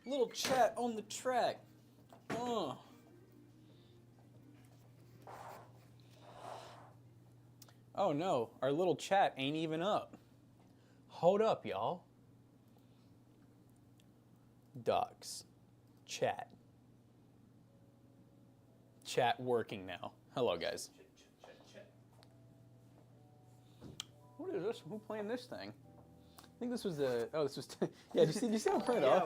Little chat on the track. Oh no, our little chat ain't even up. Hold up, y'all. Docs. Chat. Chat working now. Hello, guys. What is this? Who playing this thing? I think this was the. Oh, this was. Yeah, do you see how it printed off?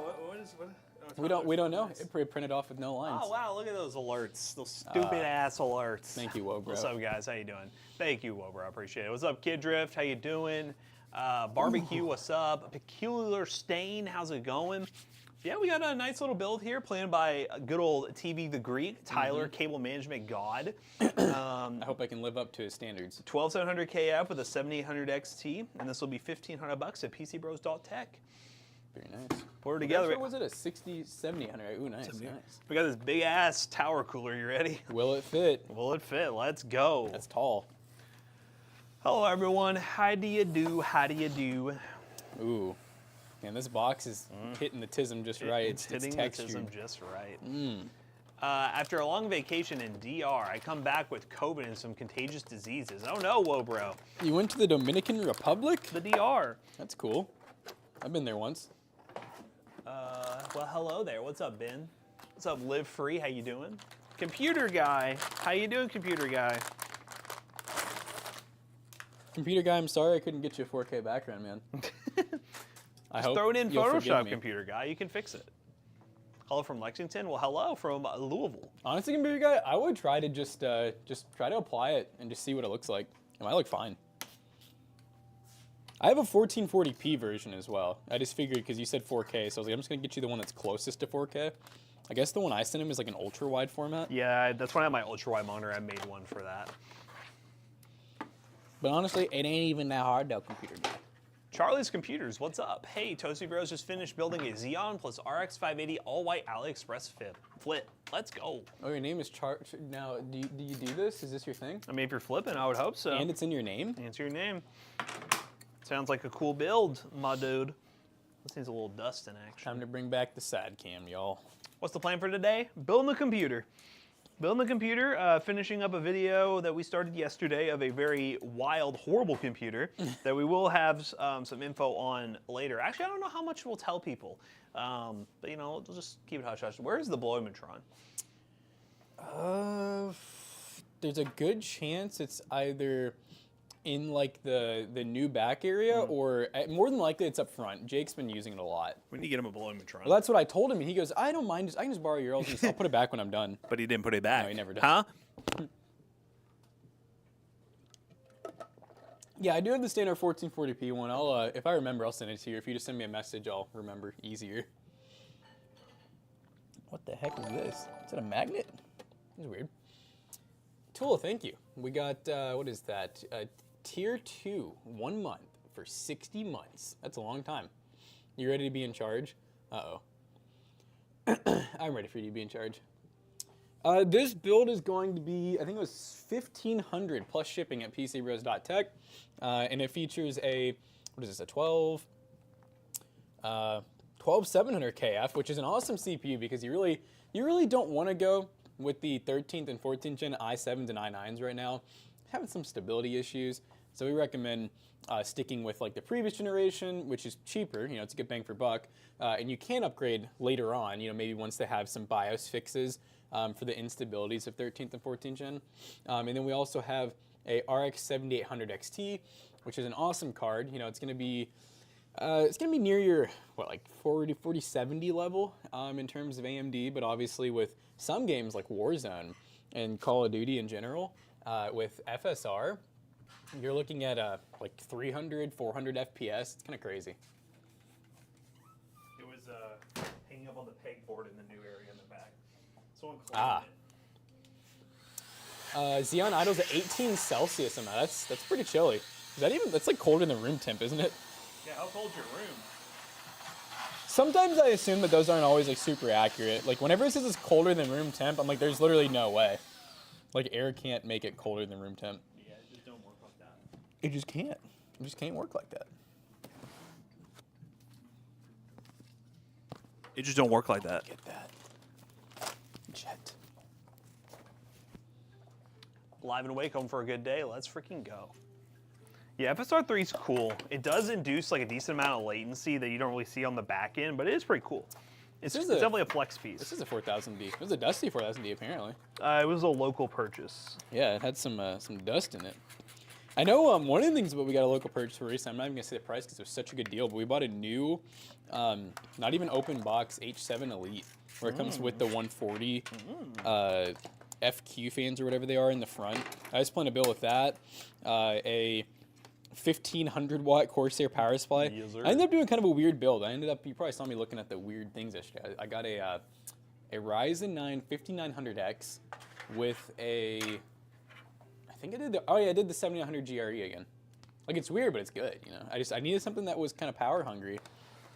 What? We don't know. It printed off with no lines. Oh wow! Look at those alerts. Those stupid ass alerts. Thank you, Wobro. What's up, guys? How you doing? Thank you, Wobro. I appreciate it. What's up, Kid Drift? How you doing? Barbecue. What's up? Peculiar Stain. How's it going? Yeah, we got a nice little build here, planned by good old TV the Greek, Tyler, Cable Management God. I hope I can live up to his standards. 12700 KF with a 7800 XT, and this will be $1,500 at pcbros.tech. Very nice. Put her together. What was it? A 7000? Ooh, nice, nice. We got this big ass tower cooler. You ready? Will it fit? Will it fit? Let's go. That's tall. Hello, everyone. How do you do? How do you do? Ooh. Man, this box is hitting the tism just right. It's hitting the tism just right. After a long vacation in DR, I come back with COVID and some contagious diseases. Oh no, Wobro. You went to the Dominican Republic? The DR. That's cool. I've been there once. Well, hello there. What's up, Ben? What's up, Live Free? How you doing? Computer Guy. How you doing, Computer Guy? Computer Guy, I'm sorry I couldn't get you a 4K background, man. I hope throw it in you'll forgive Photoshop, me. Computer Guy. You can fix it. Hello from Lexington. Well, hello from Louisville. Honestly, Computer Guy, I would try to just try to apply it and just see what it looks like. It might look fine. I have a 1440p version as well. I just figured because you said 4K, so I was like, I'm just gonna get you the one that's closest to 4K. I guess the one I sent him is like an ultra wide format. Yeah, that's when I had my ultra wide monitor. I made one for that. But honestly, it ain't even that hard though, Computer Guy. Charlie's Computers, what's up? Hey, Toasty Bros just finished building a Xeon plus RX 580 all-white AliExpress flip. Let's go. Oh, your name is Now, do you do this? Is this your thing? I mean, if you're flipping, I would hope so. And it's in your name? Answer your name. Sounds like a cool build, my dude. This needs a little dust in action. Time to bring back the sad cam, y'all. What's the plan for today? Building the computer. Building the computer, finishing up a video that we started yesterday of a very wild, horrible computer that we will have some info on later. Actually, I don't know how much we'll tell people, but you know, we'll just keep it hush-hush. Where is the Bloimatron? There's a good chance it's either in like the new back area or more than likely it's up front. Jake's been using it a lot. We need to get him a Bloimatron. Well, that's what I told him, and he goes, I don't mind, I can just borrow yours. I'll put it back when I'm done. But he didn't put it back. No, he never does. Huh? Yeah, I do have the standard 1440p one. I'll, if I remember, I'll send it to you. If you just send me a message, I'll remember easier. What the heck is this? Is that a magnet? That's weird. Tula, thank you. We got, what is that? Tier 2, 1 month for 60 months. That's a long time. You ready to be in charge? Uh-oh. I'm ready for you to be in charge. This build is going to be, I think it was 1,500 plus shipping at pcbros.tech. And it features a, what is this, a 12700 KF, which is an awesome CPU because you really don't want to go with the 13th and 14th gen i7s and i9s right now. Having some stability issues. So we recommend sticking with like the previous generation, which is cheaper, you know, it's a good bang for buck. And you can upgrade later on, you know, maybe once they have some BIOS fixes for the instabilities of 13th and 14th gen. And then we also have a RX 7800 XT, which is an awesome card. You know, it's gonna be near your, what, like 4070 level in terms of AMD, but obviously with some games like Warzone and Call of Duty in general, with FSR, you're looking at like 300, 400 FPS. It's kind of crazy. It was hanging up on the pegboard in the new area in the back. Someone claimed it. Xeon Idle's at 18 Celsius and that's pretty chilly. Is that even, that's like colder than room temp, isn't it? Yeah, how cold's your room? Sometimes I assume that those aren't always like super accurate. Like whenever it says it's colder than room temp, I'm like, there's literally no way. Like air can't make it colder than room temp. Yeah, it just don't work like that. It just can't. It just can't work like that. It just don't work like that. Get that. Jet. Live and awake, home for a good day. Let's freaking go. Yeah, FSR 3 is cool. It does induce like a decent amount of latency that you don't really see on the back end, but it is pretty cool. It's definitely a flex piece. This is a 4000D. It was a dusty 4000D apparently. It was a local purchase. Yeah, it had some dust in it. I know one of the things about we got a local purchase for recently, I'm not even going to say the price because it was such a good deal, but we bought a new, not even open box H7 Elite, where it comes with the 140 FQ fans or whatever they are in the front. I was playing a build with that, a 1500 watt Corsair power supply. Yes, sir. I ended up doing kind of a weird build. You probably saw me looking at the weird things yesterday. I got a Ryzen 9 5900X with a, I think I did I did the 7900 GRE again. Like, it's weird, but it's good, you know. I needed something that was kind of power hungry,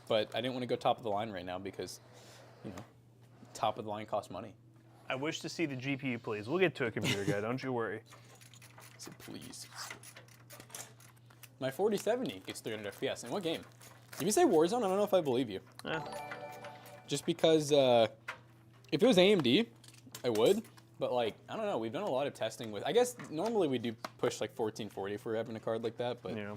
but I didn't want to go top of the line right now because, you know, top of the line costs money. I wish to see the GPU, please. We'll get to a computer guy, don't you worry. So please. My 4070 gets 300 FPS. In what game? If you say Warzone, I don't know if I believe you. Just because if it was AMD, I would. But, like, I don't know. We've done a lot of testing with... I guess normally we do push, like, 1440 if we're having a card like that, but... Yeah.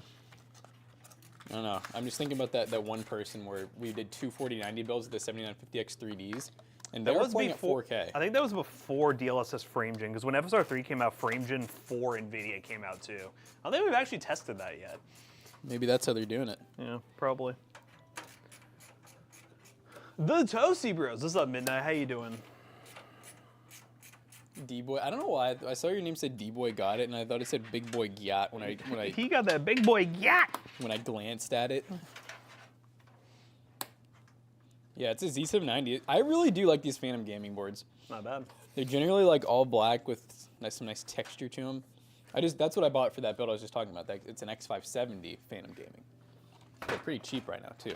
I don't know. I'm just thinking about that one person where we did two 4090 builds with the 7950X 3Ds. And they were playing at 4K. I think that was before DLSS FrameGen, because when FSR 3 came out, FrameGen 4 NVIDIA came out too. I don't think we've actually tested that yet. Maybe that's how they're doing it. Yeah, probably. The Toasty Bros. What's up, Midnight? How you doing? D-Boy. I don't know why. I saw your name said D-Boy got it, and I thought it said Big Boy Gyat when I He got that big boy yacht. when I glanced at it. Yeah, it's a Z790. I really do like these Phantom gaming boards. Not bad. They're generally like all black with some nice texture to them. That's what I bought for that build I was just talking about. It's an X570 Phantom gaming. They're pretty cheap right now too.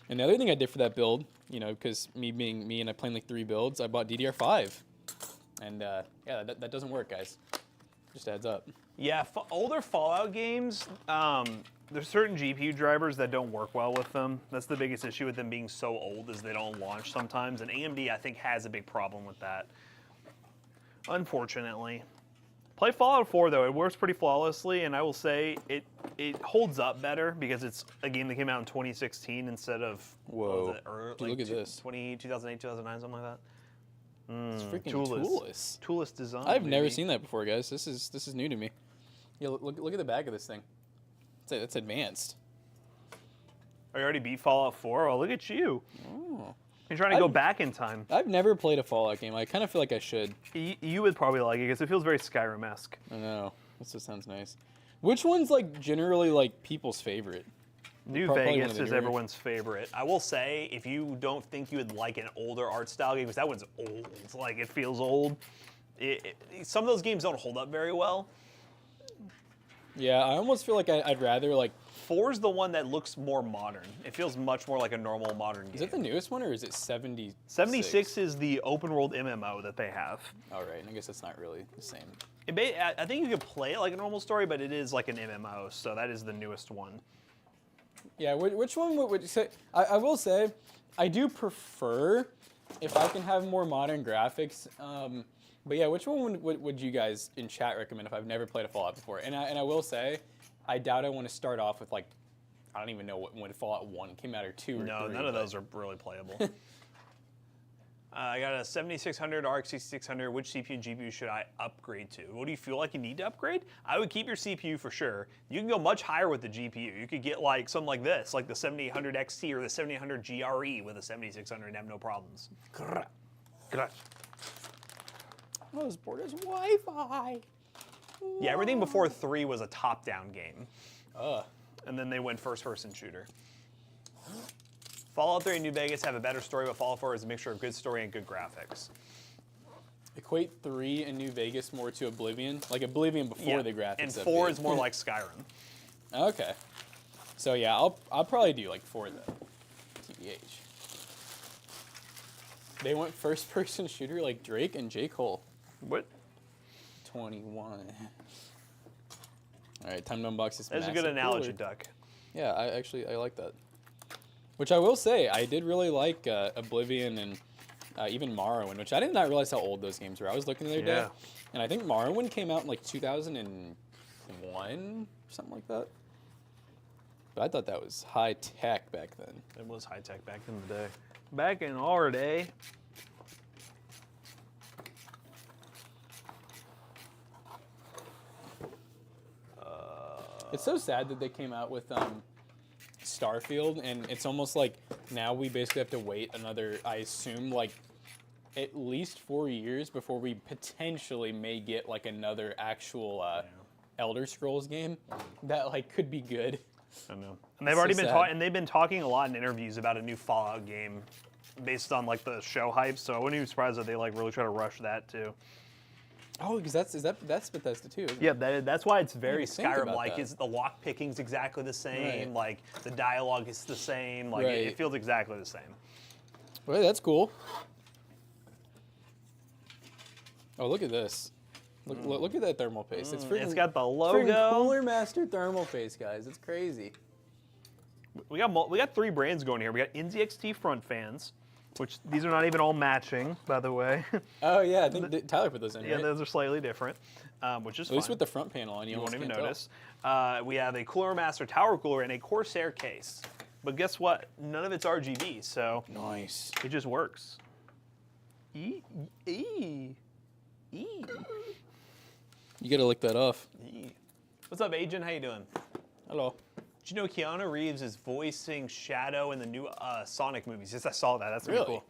And the other thing I did for that build, you know, because me being me and I playing like 3 builds, I bought DDR5. And yeah, that doesn't work, guys. Just adds up. Yeah, older Fallout games, there's certain GPU drivers that don't work well with them. That's the biggest issue with them being so old, is they don't launch sometimes. And AMD, I think, has a big problem with that, unfortunately. Play Fallout 4, though. It works pretty flawlessly, and I will say it holds up better because it's a game that came out in 2016 instead of... Whoa. Like look at this. 2008, 2009, something like that. It's freaking toolless. Toolless design. I've never seen that before, guys. This is new to me. Yeah, look at the back of this thing. It's advanced. Oh, you already beat Fallout 4? Oh, look at you. Oh. You're trying to go back in time. I've never played a Fallout game. I kind of feel like I should. You would probably like it because it feels very Skyrim-esque. I know. This just sounds nice. Which one's like generally like people's favorite? New Vegas is everyone's favorite. I will say, if you don't think you would like an older art style game, because that one's old, like it feels old. Some of those games don't hold up very well. Yeah, I almost feel like I'd rather like... 4's the one that looks more modern. It feels much more like a normal modern game. Is it the newest one or is it 76? 76 is the open world MMO that they have. All right, I guess it's not really the same. I think you could play it like a normal story, but it is like an MMO, so that is the newest one. Yeah, which one would you say? I will say, I do prefer if I can have more modern graphics. But yeah, which one would you guys in chat recommend if I've never played a Fallout before? And I will say, I doubt I want to start off with like, I don't even know when Fallout 1 came out or 2 or 3. No, none of those are really playable. I got a 7600 RX 6600. Which CPU and GPU should I upgrade to? What do you feel like you need to upgrade? I would keep your CPU for sure. You can go much higher with the GPU. You could get like something like this, like the 7800 XT or the 7800 GRE with a 7600 and have no problems. Oh, this board is Wi-Fi. Yeah, everything before 3 was a top-down game. And then they went first-person shooter. Fallout 3 and New Vegas have a better story, but Fallout 4 is a mixture of good story and good graphics. Equate 3 and New Vegas more to Oblivion, like Oblivion before the graphics. And 4 is more like Skyrim. Okay. So yeah, I'll probably do like 4 though. TBH. They went first-person shooter like Drake and J. Cole. What? 21. All right, time to unbox this. That's a good analogy, Duck. Yeah, I like that. Which I will say, I did really like Oblivion and even Morrowind, which I did not realize how old those games were. I was looking the other day, and I think Morrowind came out in like 2001, something like that. But I thought that was high tech back then. It was high tech back in the day. Back in our day. It's so sad that they came out with Starfield, and it's almost like now we basically have to wait another, I assume, like at least 4 years before we potentially may get like another actual Elder Scrolls game that like could be good. I know. And they've already been talking, and they've been talking a lot in interviews about a new Fallout game based on like the show hype. So I wouldn't be surprised if they like really try to rush that too. Oh, because that's Bethesda too. Isn't Yeah, that's why it's very think about Skyrim-like. that. Is the lock picking's exactly the same, Right. like the dialogue is the same, like Right. it feels exactly the same. Well, that's cool. Oh, look at this. Look at that thermal paste. It's freaking. It's got the freaking logo. Cooler Master thermal paste, guys. It's crazy. We got 3 brands going here. We got NZXT front fans, which these are not even all matching, by the way. Oh yeah, I think Tyler put those in. Yeah, right? those are slightly different, which is At least fine. with the front panel on, you You won't almost even can't notice. We have a Cooler Master tower cooler and a Corsair case. But guess what? None of it's RGB, so tell. Nice. it just works. E. You gotta lick that off. What's up, Agent? How you doing? Hello. Did you know Keanu Reeves is voicing Shadow in the new Sonic movies? Yes, I saw that. That's really Really? cool.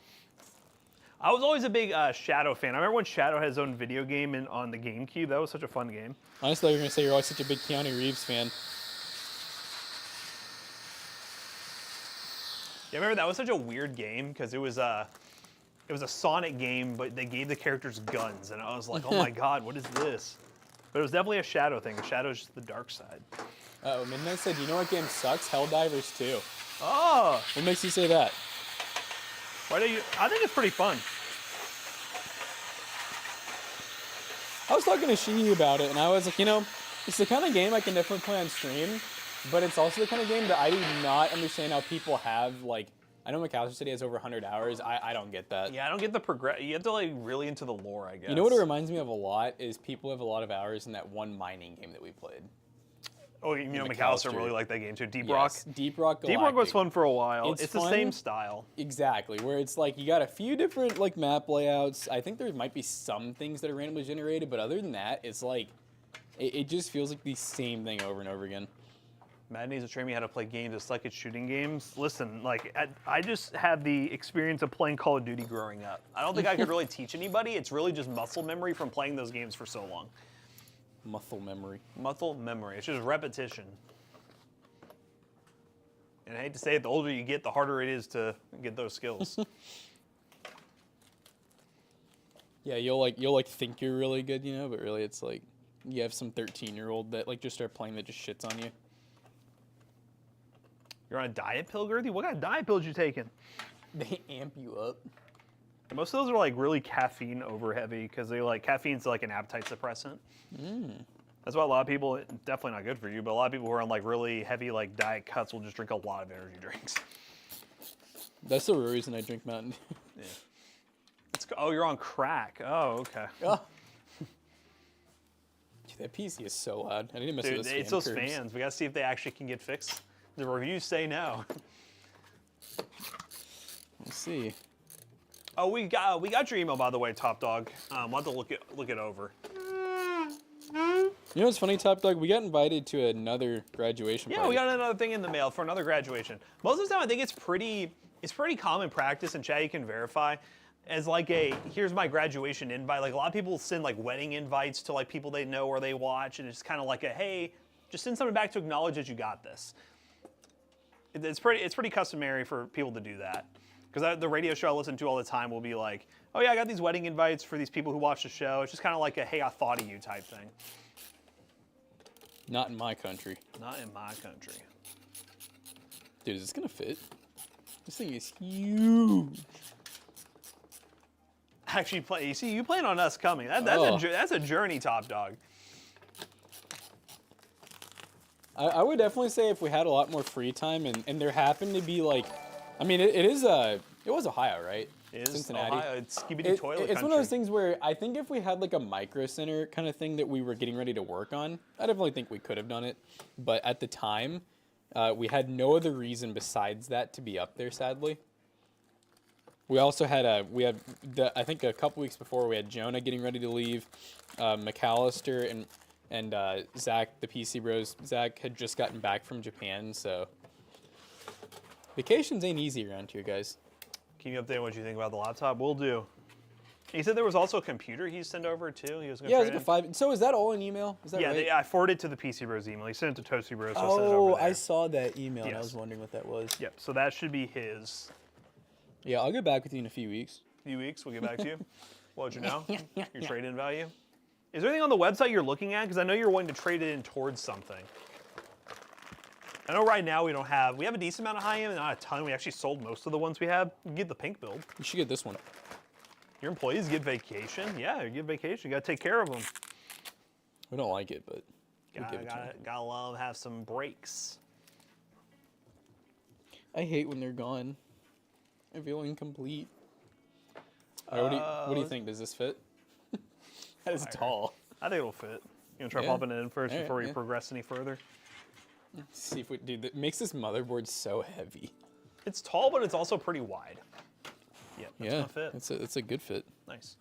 I was always a big Shadow fan. I remember when Shadow had his own video game on the GameCube. That was such a fun game. Honestly, you're gonna say you're always such a big Keanu Reeves fan. Yeah, I remember that was such a weird game because it was a Sonic game, but they gave the characters guns, and I was like, oh my god, what is this? But it was definitely a Shadow thing. Shadow's just the dark side. Oh, Midnight said, you know what game sucks? Helldivers 2. Oh, What makes you say that? why do you? I think it's pretty fun. I was talking to Shi about it, and I was like, you know, it's the kind of game I can definitely play on stream, but it's also the kind of game that I do not understand how people have, like, I know McAllister said he has over 100 hours. I don't get that. Yeah, I don't get the progress. You have to like really into the lore, I guess. You know what it reminds me of a lot is people have a lot of hours in that one mining game that we played. Oh, you know, McAllister. McAllister really liked that game too. Deep Yes, Rock. Deep Rock Deep Rock was Galactic. fun for a while. It's It's the fun. same style. Exactly, where it's like you got a few different like map layouts. I think there might be some things that are randomly generated, but other than that, it's like it just feels like the same thing over and over again. Matt needs to train me how to play games just like it's shooting games. Listen, like I just had the experience of playing Call of Duty growing up. I don't think I could really teach anybody. It's really just muscle memory from playing those games for so long. Muscle memory. Muscle memory. It's just repetition. And I hate to say it, the older you get, the harder it is to get those skills. Yeah, you'll think you're really good, you know, but really it's like you have some 13-year-old that like just start playing that just shits on you. You're on a diet pill, Girthy? What kind of diet pills you taking? They amp you up. Most of those are like really caffeine over heavy because they like caffeine's like an appetite suppressant. That's why a lot of people, definitely not good for you, but a lot of people who are on like really heavy like diet cuts will just drink a lot of energy drinks. That's the reason I drink Mountain Dew. Yeah. Oh, you're on crack. Oh, okay. Oh. Dude, that PC is so loud. I need to mess Dude, with those it's fan those curves. fans. We gotta see if they actually can get fixed. The reviews say no. Let's see. Oh, we got your email by the way, Top Dog. We'll have to look it over. You know what's funny, Top Dog? We got invited to another graduation Yeah, party. we got another thing in the mail for another graduation. Most of the time, I think it's pretty common practice, and Chad, you can verify, as like a here's my graduation invite. Like a lot of people send like wedding invites to like people they know or they watch, and it's kind of like a hey, just send something back to acknowledge that you got this. It's pretty customary for people to do that. Because the radio show I listen to all the time will be like, oh yeah, I got these wedding invites for these people who watch the show. It's just kind of like a hey, I thought of you type thing. Not in my country. Not in my country. Dude, is this gonna fit? This thing is huge. Actually, you plan on us coming. That's a journey, Top Dog. I would definitely say if we had a lot more free time and there happened to be like I mean, it was Ohio, right? It is Cincinnati. Ohio. It's skibidi toilet It's country. one of those things where I think if we had like a micro center kind of thing that we were getting ready to work on, I definitely think we could have done it. But at the time, we had no other reason besides that to be up there, sadly. We also had I think a couple weeks before we had Jonah getting ready to leave, McAllister and Zach, the PC Bros. Zach had just gotten back from Japan, so vacations ain't easy around here, guys. Keep me updated on what you think about the laptop. Will do. He said there was also a computer he sent over too. He was going to Yeah, it was like a 5. So is that all in email? Is that Yeah, right? I forwarded to the PC Bros email. He sent it to Toasty Bros. So I'll send it over there. I saw that email and I Yes. was wondering what that was. Yep. So that should be his. Yeah, I'll get back with you in a few weeks. Few weeks, we'll get back to you. We'll let you know your trade-in value. Is there anything on the website you're looking at? Because I know you're wanting to trade it in towards something. I know right now we have a decent amount of high-end, not a ton. We actually sold most of the ones we have. You can get the pink build. You should get this one. Your employees get vacation. Yeah, you get vacation. You got to take care of them. We don't like it, but we'll give it to them. Gotta let them have some breaks. I hate when they're gone. I feel incomplete. All right, what do you think? Does this fit? That is tall. I think it'll fit. You gonna try Yeah. popping it in first before we yeah. progress any further? See if we, dude, that makes this motherboard so heavy. It's tall, but it's also pretty wide. Yeah, that's Yeah, gonna fit. it's a good fit. Nice.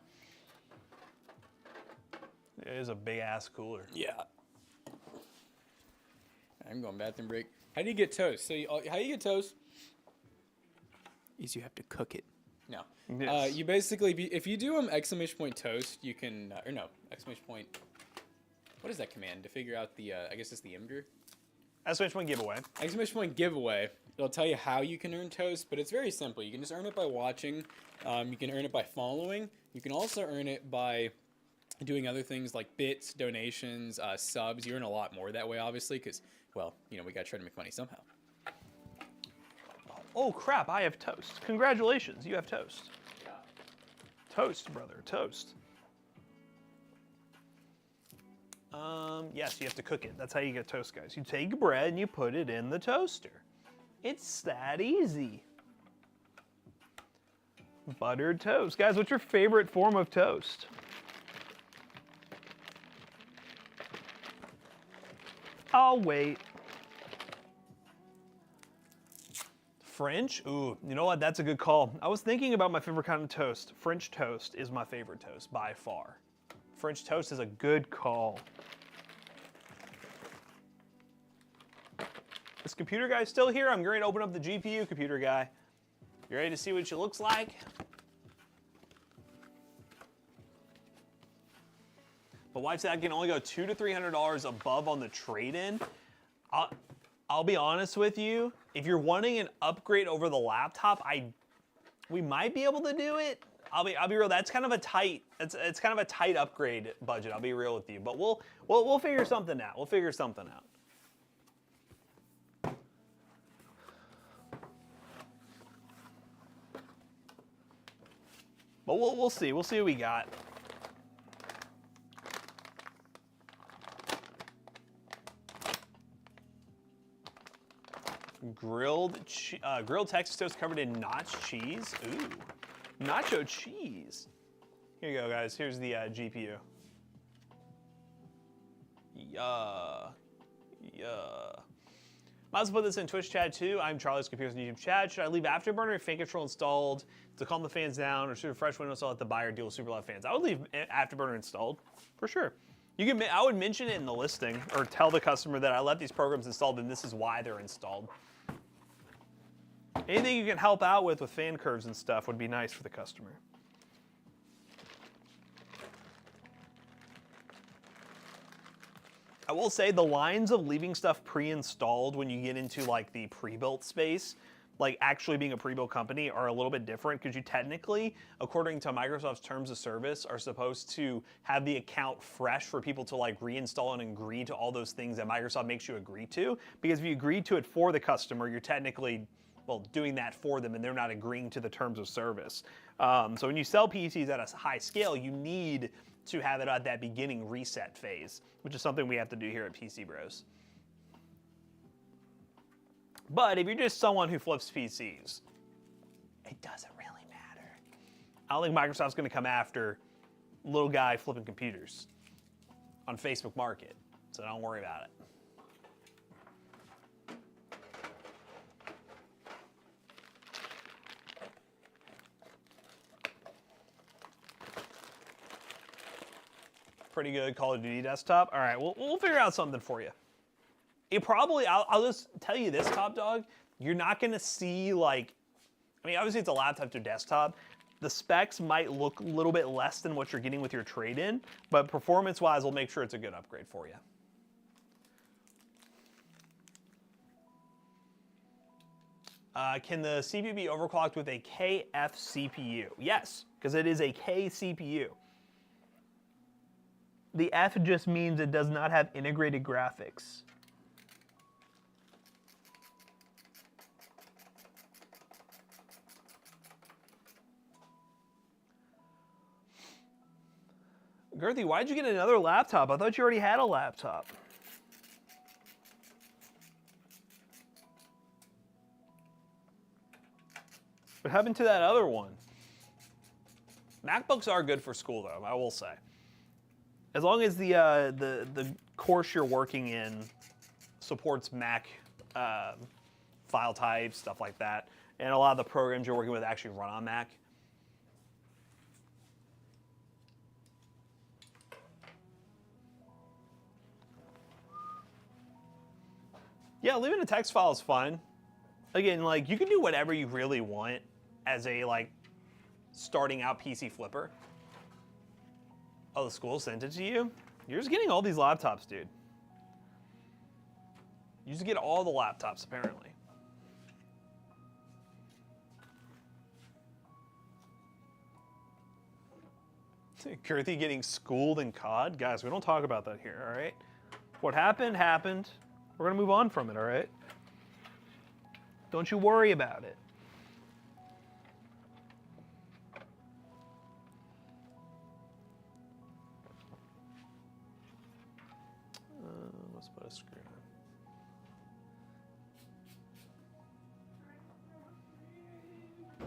It is a big ass cooler. Yeah. I'm going bathroom break. How do you get toast? So how you get toast is you have to cook it. No. Yes. You basically, if you do exclamation point toast, you can, or no, exclamation point, what is that command to figure out the, I guess it's the imgur? Exclamation point giveaway. Exclamation point giveaway. It'll tell you how you can earn toast, but it's very simple. You can just earn it by watching. You can earn it by following. You can also earn it by doing other things like bits, donations, subs. You earn a lot more that way, obviously, because, well, we got to try to make money somehow. Oh crap, I have toast. Congratulations, you have toast. Toast, brother, toast. Yes, you have to cook it. That's how you get toast, guys. You take bread and you put it in the toaster. It's that easy. Buttered toast. Guys, what's your favorite form of toast? I'll wait. French? Ooh, you know what? That's a good call. I was thinking about my favorite kind of toast. French toast is my favorite toast by far. French toast is a good call. This computer guy's still here. I'm going to open up the GPU, computer guy. You ready to see what she looks like? But wife said I can only go $200 to $300 above on the trade-in. I'll be honest with you. If you're wanting an upgrade over the laptop, we might be able to do it. I'll be real. That's kind of a tight. It's kind of a tight upgrade budget. I'll be real with you. But we'll figure something out. We'll figure something out. But we'll see. We'll see what we got. Grilled Texas toast covered in nacho cheese. Ooh, nacho cheese. Here you go, guys. Here's the GPU. Yeah. Might as well put this in Twitch chat too. I'm Charlie's Computers YouTube chat. Should I leave Afterburner and fan control installed to calm the fans down, or should a fresh Windows let the buyer deal with super loud fans? I would leave Afterburner installed for sure. I would mention it in the listing or tell the customer that I let these programs installed and this is why they're installed. Anything you can help out with fan curves and stuff would be nice for the customer. I will say the lines of leaving stuff pre-installed when you get into like the pre-built space, like actually being a pre-built company, are a little bit different because you technically, according to Microsoft's terms of service, are supposed to have the account fresh for people to like reinstall and agree to all those things that Microsoft makes you agree to. Because if you agree to it for the customer, you're technically, well, doing that for them and they're not agreeing to the terms of service. So when you sell PCs at a high scale, you need to have it at that beginning reset phase, which is something we have to do here at PC Bros. But if you're just someone who flips PCs, It doesn't really matter. I don't think Microsoft's going to come after little guy flipping computers on Facebook Market, so don't worry about it. Pretty good Call of Duty desktop. All right, we'll figure out something for you. It probably, I'll just tell you this, Top Dog, you're not going to see like, I mean, obviously it's a laptop to desktop. The specs might look a little bit less than what you're getting with your trade-in, but performance-wise, we'll make sure it's a good upgrade for you. Can the CPU be overclocked with a KF CPU? Yes, because it is a K CPU. The F just means it does not have integrated graphics. Girthy, why'd you get another laptop? I thought you already had a laptop. What happened to that other one? MacBooks are good for school, though, I will say. As long as the course you're working in supports Mac file types, stuff like that, and a lot of the programs you're working with actually run on Mac. Yeah, leaving a text file is fine. Again, like, you can do whatever you really want as a, like, starting out PC flipper. Oh, the school sent it to you? You're just getting all these laptops, dude. You just get all the laptops, apparently. Girthy getting schooled in COD? Guys, we don't talk about that here, all right? What happened, happened. We're going to move on from it, all right? Don't you worry about it. Let's put a screw in.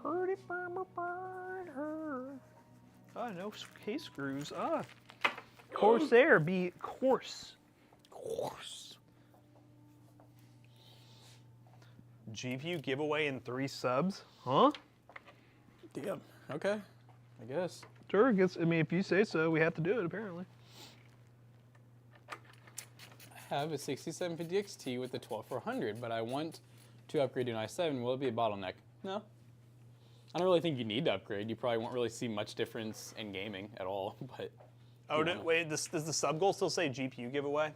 Heard it from a barn, her. Ah, no case screws. Ah. Corsair be coarse. GPU giveaway in 3 subs? Huh? Damn. Okay. I guess. Sure, I mean, if you say so, we have to do it, apparently. I have a 6750 XT with the 12400, but I want to upgrade to an i7. Will it be a bottleneck? No. I don't really think you need to upgrade. You probably won't really see much difference in gaming at all, but... Oh, wait, does the sub goal still say GPU giveaway?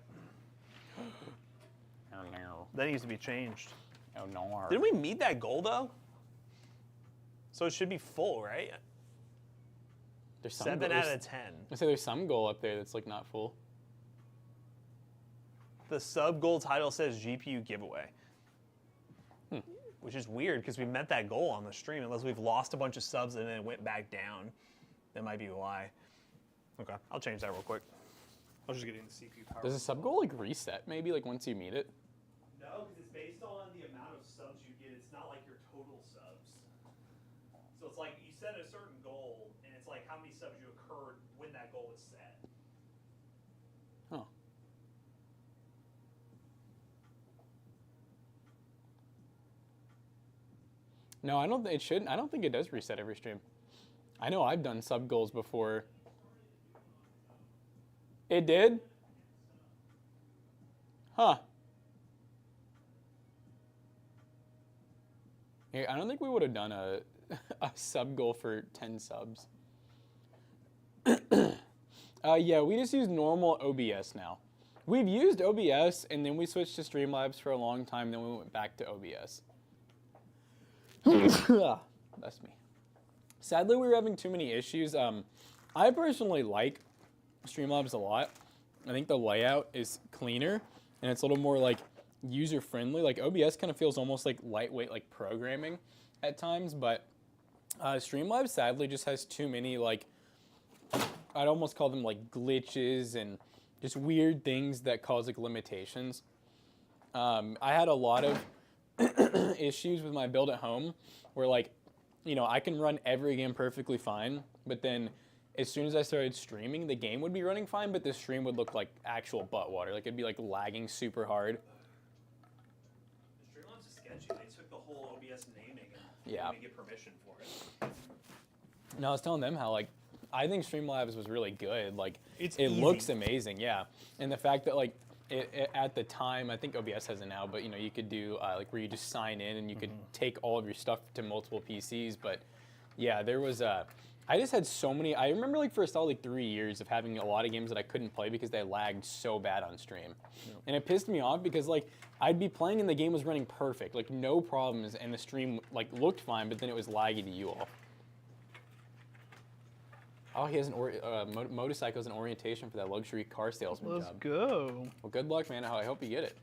Oh, no. That needs to be changed. Oh, no. Didn't we meet that goal, though? So it should be full, right? There's 7 out of 10. I say there's some goal up there that's like not full. The sub goal title says GPU giveaway. Which is weird because we met that goal on the stream, unless we've lost a bunch of subs and then it went back down. That might be why. Okay, I'll change that real quick. I was just getting the CPU power. Does a sub goal like reset maybe like once you meet it? No, because it's based on the amount of subs you get. It's not like your total subs. So it's like you set a certain goal, and it's like how many subs you occurred when that goal was set. Huh. No, I don't think it should. I don't think it does reset every stream. I know I've done sub goals before. It did? Huh. Here, I don't think we would have done a sub goal for 10 subs. Yeah, we just use normal OBS now. We've used OBS, and then we switched to Streamlabs for a long time, then we went back to OBS. That's me. Sadly, we were having too many issues. I personally like Streamlabs a lot. I think the layout is cleaner, and it's a little more like user-friendly. Like OBS kind of feels almost like lightweight like programming at times, but Streamlabs sadly just has too many like, I'd almost call them like glitches and just weird things that cause like limitations. I had a lot of issues with my build at home where like, you know, I can run every game perfectly fine, but then as soon as I started streaming, the game would be running fine, but the stream would look like actual butt water. Like it'd be like lagging super hard. The Streamlabs is sketchy. They took the whole OBS naming and Yeah. didn't get permission for it. And I was telling them how like I think Streamlabs was really good. Like It's it easy. looks amazing, yeah. And the fact that like it, at the time, I think OBS has it now, but you know you could do like where you just sign in and you could take all of your stuff to multiple PCs. But yeah, there was I just had so many. I remember like for a solid 3 years of having a lot of games that I couldn't play because they lagged so bad on stream, and it pissed me off because like I'd be playing and the game was running perfect, like no problems, and the stream like looked fine, but then it was laggy to you all. Oh, he has an motorcycle as an orientation for that luxury car salesman Let's job. go. Well, good luck, man. I hope you get it.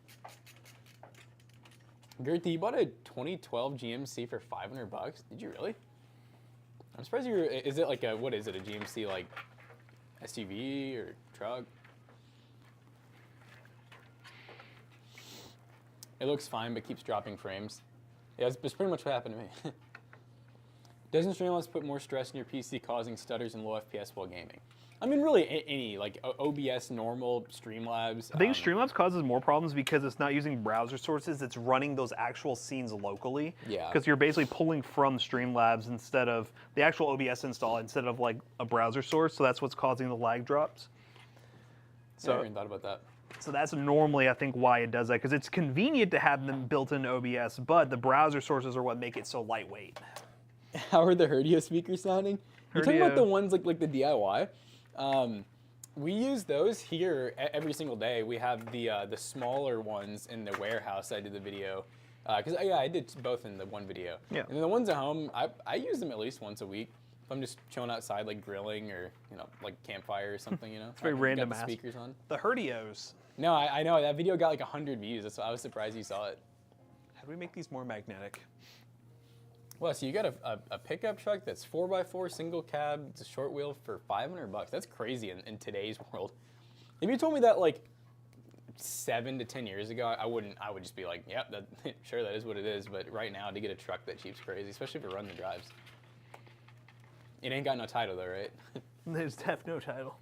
Gertie, you bought a 2012 GMC for $500. Did you really? I'm surprised you were. Is it like a, what is it, a GMC like SUV or truck? It looks fine, but keeps dropping frames. Yeah, it's pretty much what happened to me. Doesn't Streamlabs put more stress in your PC, causing stutters and low FPS while gaming? I mean, really, any, like OBS, normal, Streamlabs. I think Streamlabs causes more problems because it's not using browser sources. It's running those actual scenes locally. Yeah. Because you're basically pulling from Streamlabs instead of the actual OBS install instead of like a browser source. So that's what's causing the lag drops. So I haven't thought about that. So that's normally, I think, why it does that. Because it's convenient to have them built into OBS, but the browser sources are what make it so lightweight. How are the Herdio speakers sounding? You're talking about Herdio. the ones like the DIY. We use those here every single day. We have the smaller ones in the warehouse. I did the video because yeah, I did both in the one video. Yeah. And then the ones at home, I use them at least once a week. If I'm just chilling outside, like grilling or like campfire or something. It's very random Got the ass. speakers on. The Herdios. No, I know that video got like 100 views. That's why I was surprised you saw it. How do we make these more magnetic? Well, so you got a pickup truck that's 4x4 single cab, it's a short wheel for $500. That's crazy in today's world. If you told me that like 7 to 10 years ago, I would just be like, yep, sure that is what it is. But right now, to get a truck that cheap's crazy, especially for run the drives. It ain't got no title though, right? There's no title.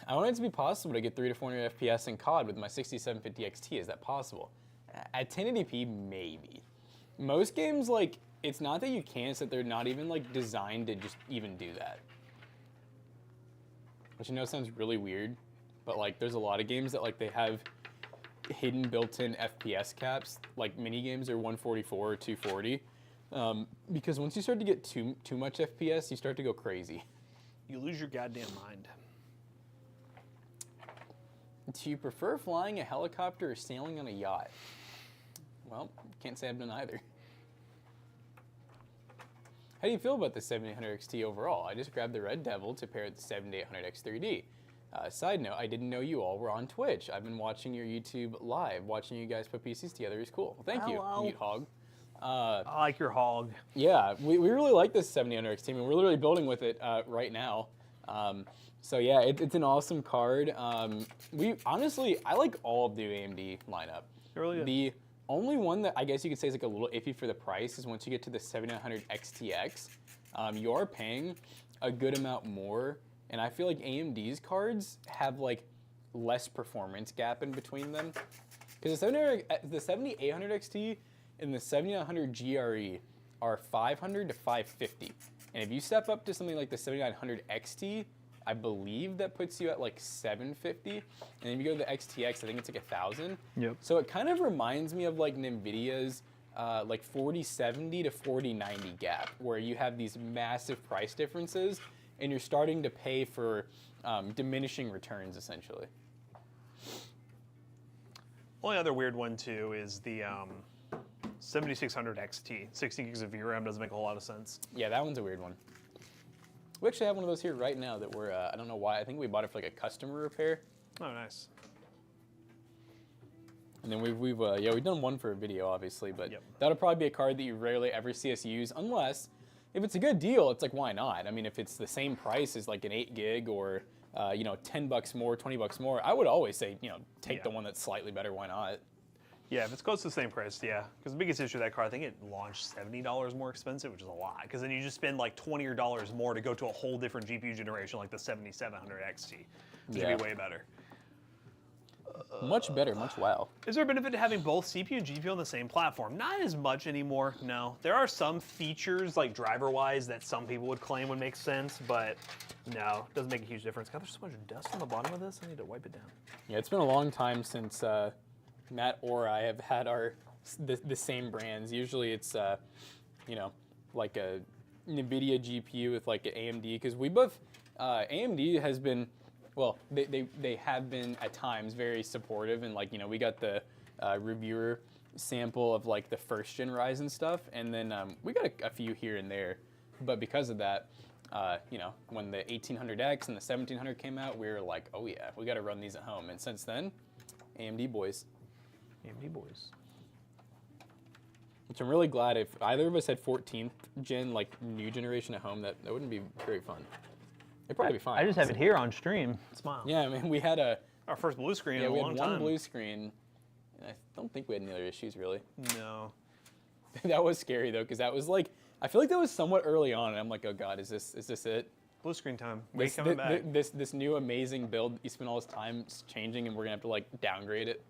I want it to be possible to get 300 to 400 FPS in COD with my 6750 XT. Is that possible? At 1080p, maybe. Most games like. It's not that you can't, it's that they're not even like designed to just even do that. Which I know sounds really weird, but like there's a lot of games that like they have hidden built-in FPS caps, like mini games are 144 or 240. Because once you start to get too much FPS, you start to go crazy. You lose your goddamn mind. Do you prefer flying a helicopter or sailing on a yacht? Well, can't say I've done either. How do you feel about the 7800 XT overall? I just grabbed the Red Devil to pair with the 7800 X3D. Side note, I didn't know you all were on Twitch. I've been watching your YouTube live. Watching you guys put PCs together is cool. Thank you, Meat Hog. I like your hog. Yeah, we really like this 7800 XT, and we're literally building with it right now. So yeah, it's an awesome card. Honestly, I like all of the AMD lineup. They're really good. The only one that I guess you could say is like a little iffy for the price is once you get to the 7900 XTX, you are paying a good amount more, and I feel like AMD's cards have like less performance gap in between them. Because the 7800 XT and the 7900 GRE are 500 to 550, and if you step up to something like the 7900 XT, I believe that puts you at like 750, and if you go to the XTX, I think it's like 1,000. Yep. So it kind of reminds me of like NVIDIA's like 4070 to 4090 gap, where you have these massive price differences, and you're starting to pay for diminishing returns essentially. Only other weird one too is the 7600 XT. 60 gigs of VRAM doesn't make a whole lot of sense. Yeah, that one's a weird one. We actually have one of those here right now that we're, I don't know why, I think we bought it for like a customer repair. Oh, nice. And then we've done one for a video, obviously, but Yep. that'll probably be a card that you rarely ever see us use, unless, if it's a good deal, it's like, why not? I mean, if it's the same price as like an 8 gig or, $10 more, $20 more, I would always say, take Yeah. the one that's slightly better, why not? Yeah, if it's close to the same price, yeah. Because the biggest issue of that car, I think it launched $70 more expensive, which is a lot. Because then you just spend like $20 or more to go to a whole different GPU generation, like the 7700 XT, which would be way better. Much better, much wow. Is there a benefit to having both CPU and GPU on the same platform? Not as much anymore, no. There are some features, like driver-wise, that some people would claim would make sense, but no, it doesn't make a huge difference. God, there's so much dust on the bottom of this. I need to wipe it down. Yeah, it's been a long time since Matt or I have had the same brands. Usually it's, you know, like a NVIDIA GPU with like an AMD, because we both, AMD has been, well, they have been at times very supportive, and like, you know, we got the reviewer sample of like the first gen Ryzen stuff, and then we got a few here and there, but because of that, you know, when the 1800X and the 1700 came out, we were like, oh yeah, we got to run these at home, and since then, AMD boys. AMD boys. Which I'm really glad. If either of us had 14th gen, like new generation at home, that wouldn't be very fun. It'd probably be fine. I just have it here on stream. Smile. Yeah, I mean, we had our first blue screen in a we long had time. one blue screen, and I don't think we had any other issues really. No. That was scary though, because that was like, I feel like that was somewhat early on, and I'm like, oh god, is this it? Blue screen time. We're coming back. This new amazing build, you spend all this time changing, and we're gonna have to like downgrade it.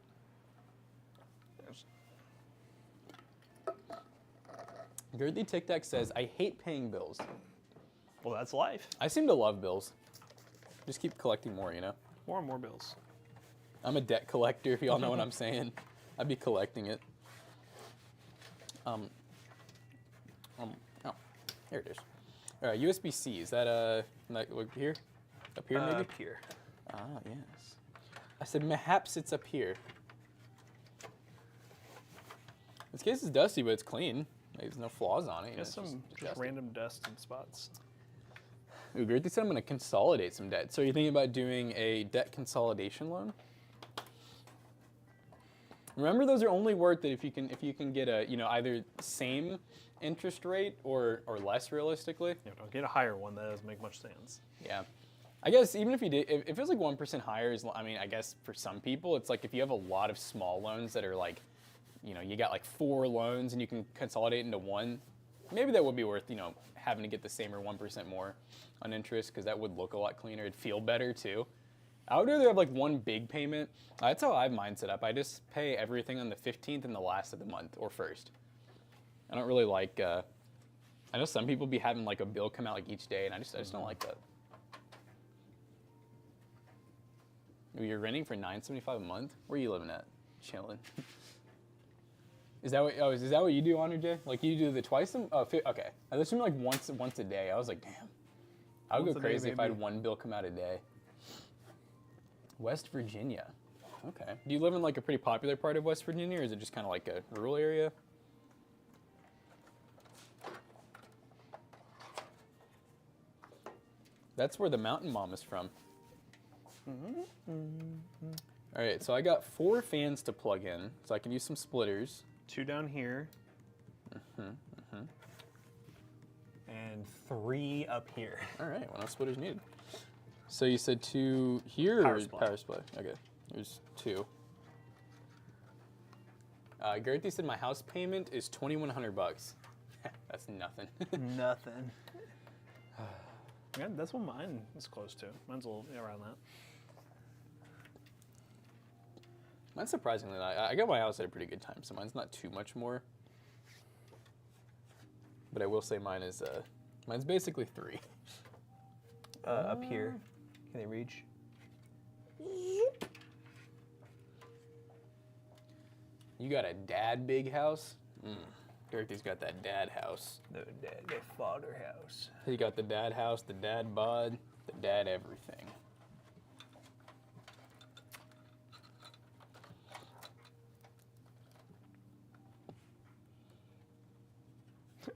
Girthy Tic Tac says, I hate paying bills. Well, that's life. I seem to love bills. Just keep collecting more, you know? More and more bills. I'm a debt collector, if y'all know what I'm saying. I'd be collecting it. Oh, here it is. All right, USB-C, is that, like here? Up here, maybe? Up here. Ah, yes. I said, perhaps it's up here. This case is dusty, but it's clean. There's no flaws on it. Just some random dust and spots. Ooh, Gertie said I'm going to consolidate some debt. So are you thinking about doing a debt consolidation loan? Remember, those are only worth it if you can get a, you know, either same interest rate or less realistically. Yeah, don't get a higher one. That doesn't make much sense. Yeah. I guess even if you did, if it was like 1% higher, I mean, I guess for some people, it's like if you have a lot of small loans that are like, you know, you got like 4 loans and you can consolidate into one, maybe that would be worth, you know, having to get the same or 1% more on interest, because that would look a lot cleaner. It'd feel better too. I would rather have like one big payment. That's how I have mine set up. I just pay everything on the 15th and the last of the month, or first. I don't really like, I know some people be having like a bill come out like each day, and I just don't like that. You're renting for $9.75 a month? Where are you living at? Chilling. Is that what? Oh, is that what you do, Honor Jay? Like you do the twice? Okay. I assume like once a day. I was like, damn. I would go crazy if I had one bill come out a day. West Virginia. Okay. Do you live in like a pretty popular part of West Virginia, or is it just kind of like a rural area? That's where the Mountain Mom is from. All right, so I got 4 fans to plug in, so I can use some splitters. 2 down here. And 3 up here. All right, well, no splitters needed. So you said 2 here Power or supply. power supply? Okay, there's 2. Gertie said my house payment is $2,100 bucks. That's nothing. Nothing. Yeah, that's what mine is close to. Mine's a little around that. Mine's surprisingly not. I got my house at a pretty good time, so mine's not too much more. But I will say mine's basically 3. Up here. Can they reach? You got a dad big house? Gertie's got that dad house. The father house. You got the dad house, the dad bod, the dad everything.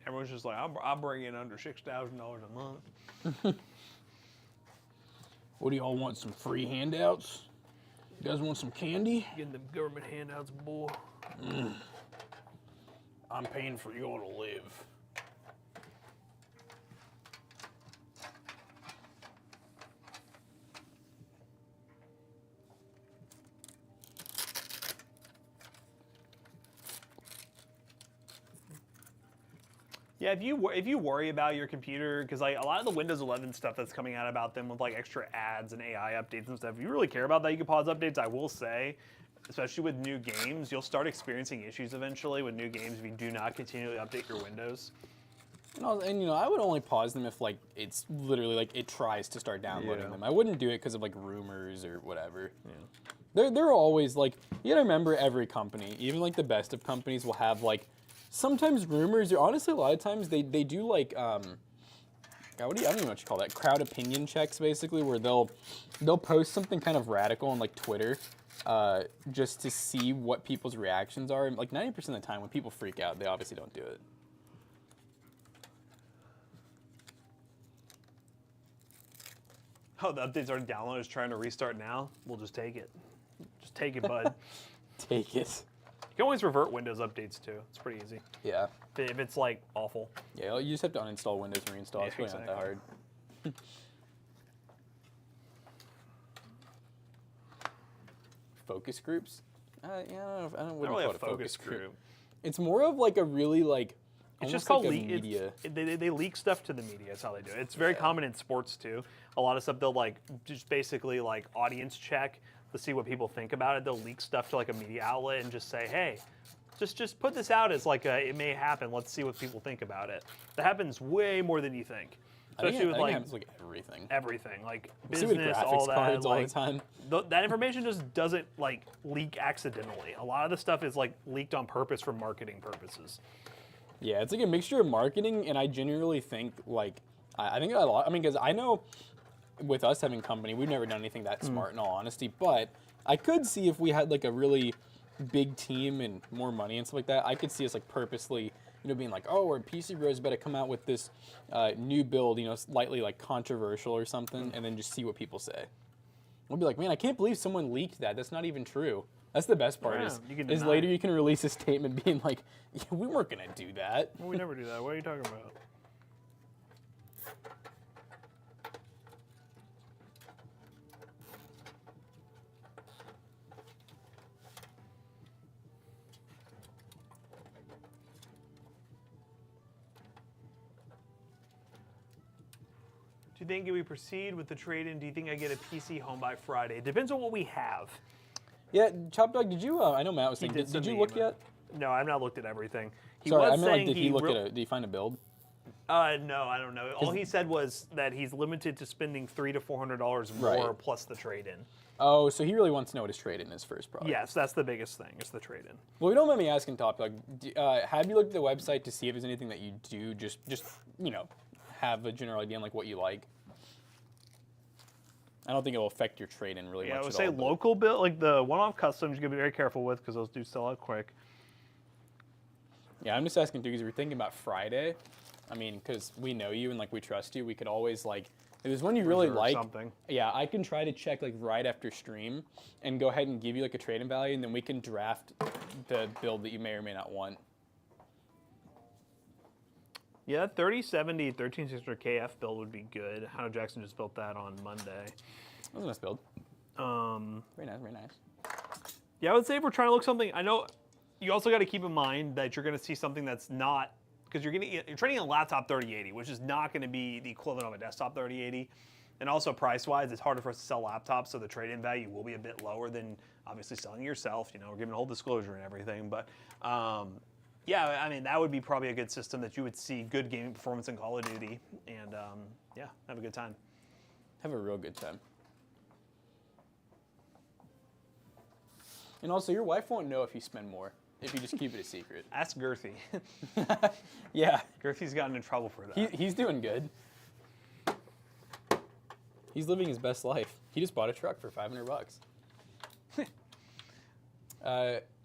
Everyone's just like, I'll bring in under $6,000 a month. What do y'all want, some free handouts? You guys want some candy? Getting the government handouts, boy. I'm paying for y'all to live. Yeah, if you worry about your computer, because like a lot of the Windows 11 stuff that's coming out about them with like extra ads and AI updates and stuff, if you really care about that, you can pause updates. I will say, especially with new games, you'll start experiencing issues eventually with new games if you do not continually update your Windows. And you know, I would only pause them if like it's literally like it tries to start downloading them. I wouldn't do it because of like rumors or whatever. Yeah. They're always like, you gotta remember, every company, even like the best of companies, will have like sometimes rumors, or honestly a lot of times they do like God, I don't even know what you call that, crowd opinion checks, basically, where they'll post something kind of radical on like Twitter, just to see what people's reactions are. And like 90% of the time when people freak out, they obviously don't do it. Oh, the update's already downloaded. It's trying to restart now. We'll just take it. Just take it, bud. Take it. You can always revert Windows updates too. It's pretty easy. Yeah. If it's like awful. Yeah, you just have to uninstall Windows and reinstall. It's really not that hard. Focus groups? Yeah, I don't Not really call a it focus group. It's more of like a really like. It's just like called media. They leak stuff to the media. That's how they do it. It's very common in sports too. A lot of stuff they'll like just basically like audience check to see what people think about it. They'll leak stuff to like a media outlet and just say, hey, just put this out as like it may happen. Let's see what people think about it. That happens way more than you think. Especially with it like happens like everything. Everything, like You see with business, graphics all that. cards like, all the time. That information just doesn't like leak accidentally. A lot of the stuff is like leaked on purpose for marketing purposes. Yeah, it's like a mixture of marketing, and I genuinely think like I think a lot. I mean, because I know with us having company, we've never done anything that smart in all honesty. But I could see if we had like a really big team and more money and stuff like that, I could see us like purposely, you know, being like, oh, we're PC Bros better come out with this new build, you know, slightly like controversial or something, and then just see what people say. We'll be like, man, I can't believe someone leaked that. That's not even true. That's the best part is later you can release a statement being like, yeah, we weren't going to do that. Well, we never do that. What are you talking about? Do you think if we proceed with the trade-in, do you think I get a PC home by Friday? It depends on what we have. Yeah, Chop Dog, did you, I know Matt was saying, did you look yet? No, I've not looked at everything. Sorry, I meant like, did he look at did he find a build? No, I don't know. All he said was that he's limited to spending $300 to $400 more plus the trade-in. Oh, so he really wants to know what his trade-in is first, probably. Yes, that's the biggest thing, is the trade-in. Well, we don't mind me asking, Top Dog, have you looked at the website to see if there's anything that you do just you know, have a general idea on like what you like? I don't think it will affect your trade-in really much at all. Yeah, I would say local build, like the one-off customs, you got to be very careful with because those do sell out quick. Yeah, I'm just asking too because if you're thinking about Friday, I mean, because we know you and like we trust you, we could always like, if there's one you really like, yeah, I can try to check like right after stream and go ahead and give you like a trade-in value, and then we can draft the build that you may or may not want. Yeah, 3070 13600 KF build would be good. Hannah Jackson just built that on Monday. That was a nice build. Very nice, very nice. Yeah, I would say if we're trying to look something, I know you also got to keep in mind that you're going to see something that's not, because you're trading a laptop 3080, which is not going to be the equivalent of a desktop 3080. And also price-wise, it's harder for us to sell laptops, so the trade-in value will be a bit lower than obviously selling it yourself. You know, we're giving a whole disclosure and everything, but yeah, I mean, that would be probably a good system that you would see good gaming performance in Call of Duty, and yeah, have a good time. Have a real good time. And also, your wife won't know if you spend more, if you just keep it a secret. Ask Girthy. Yeah. Girthy's gotten in trouble for that. He's doing good. He's living his best life. He just bought a truck for $500.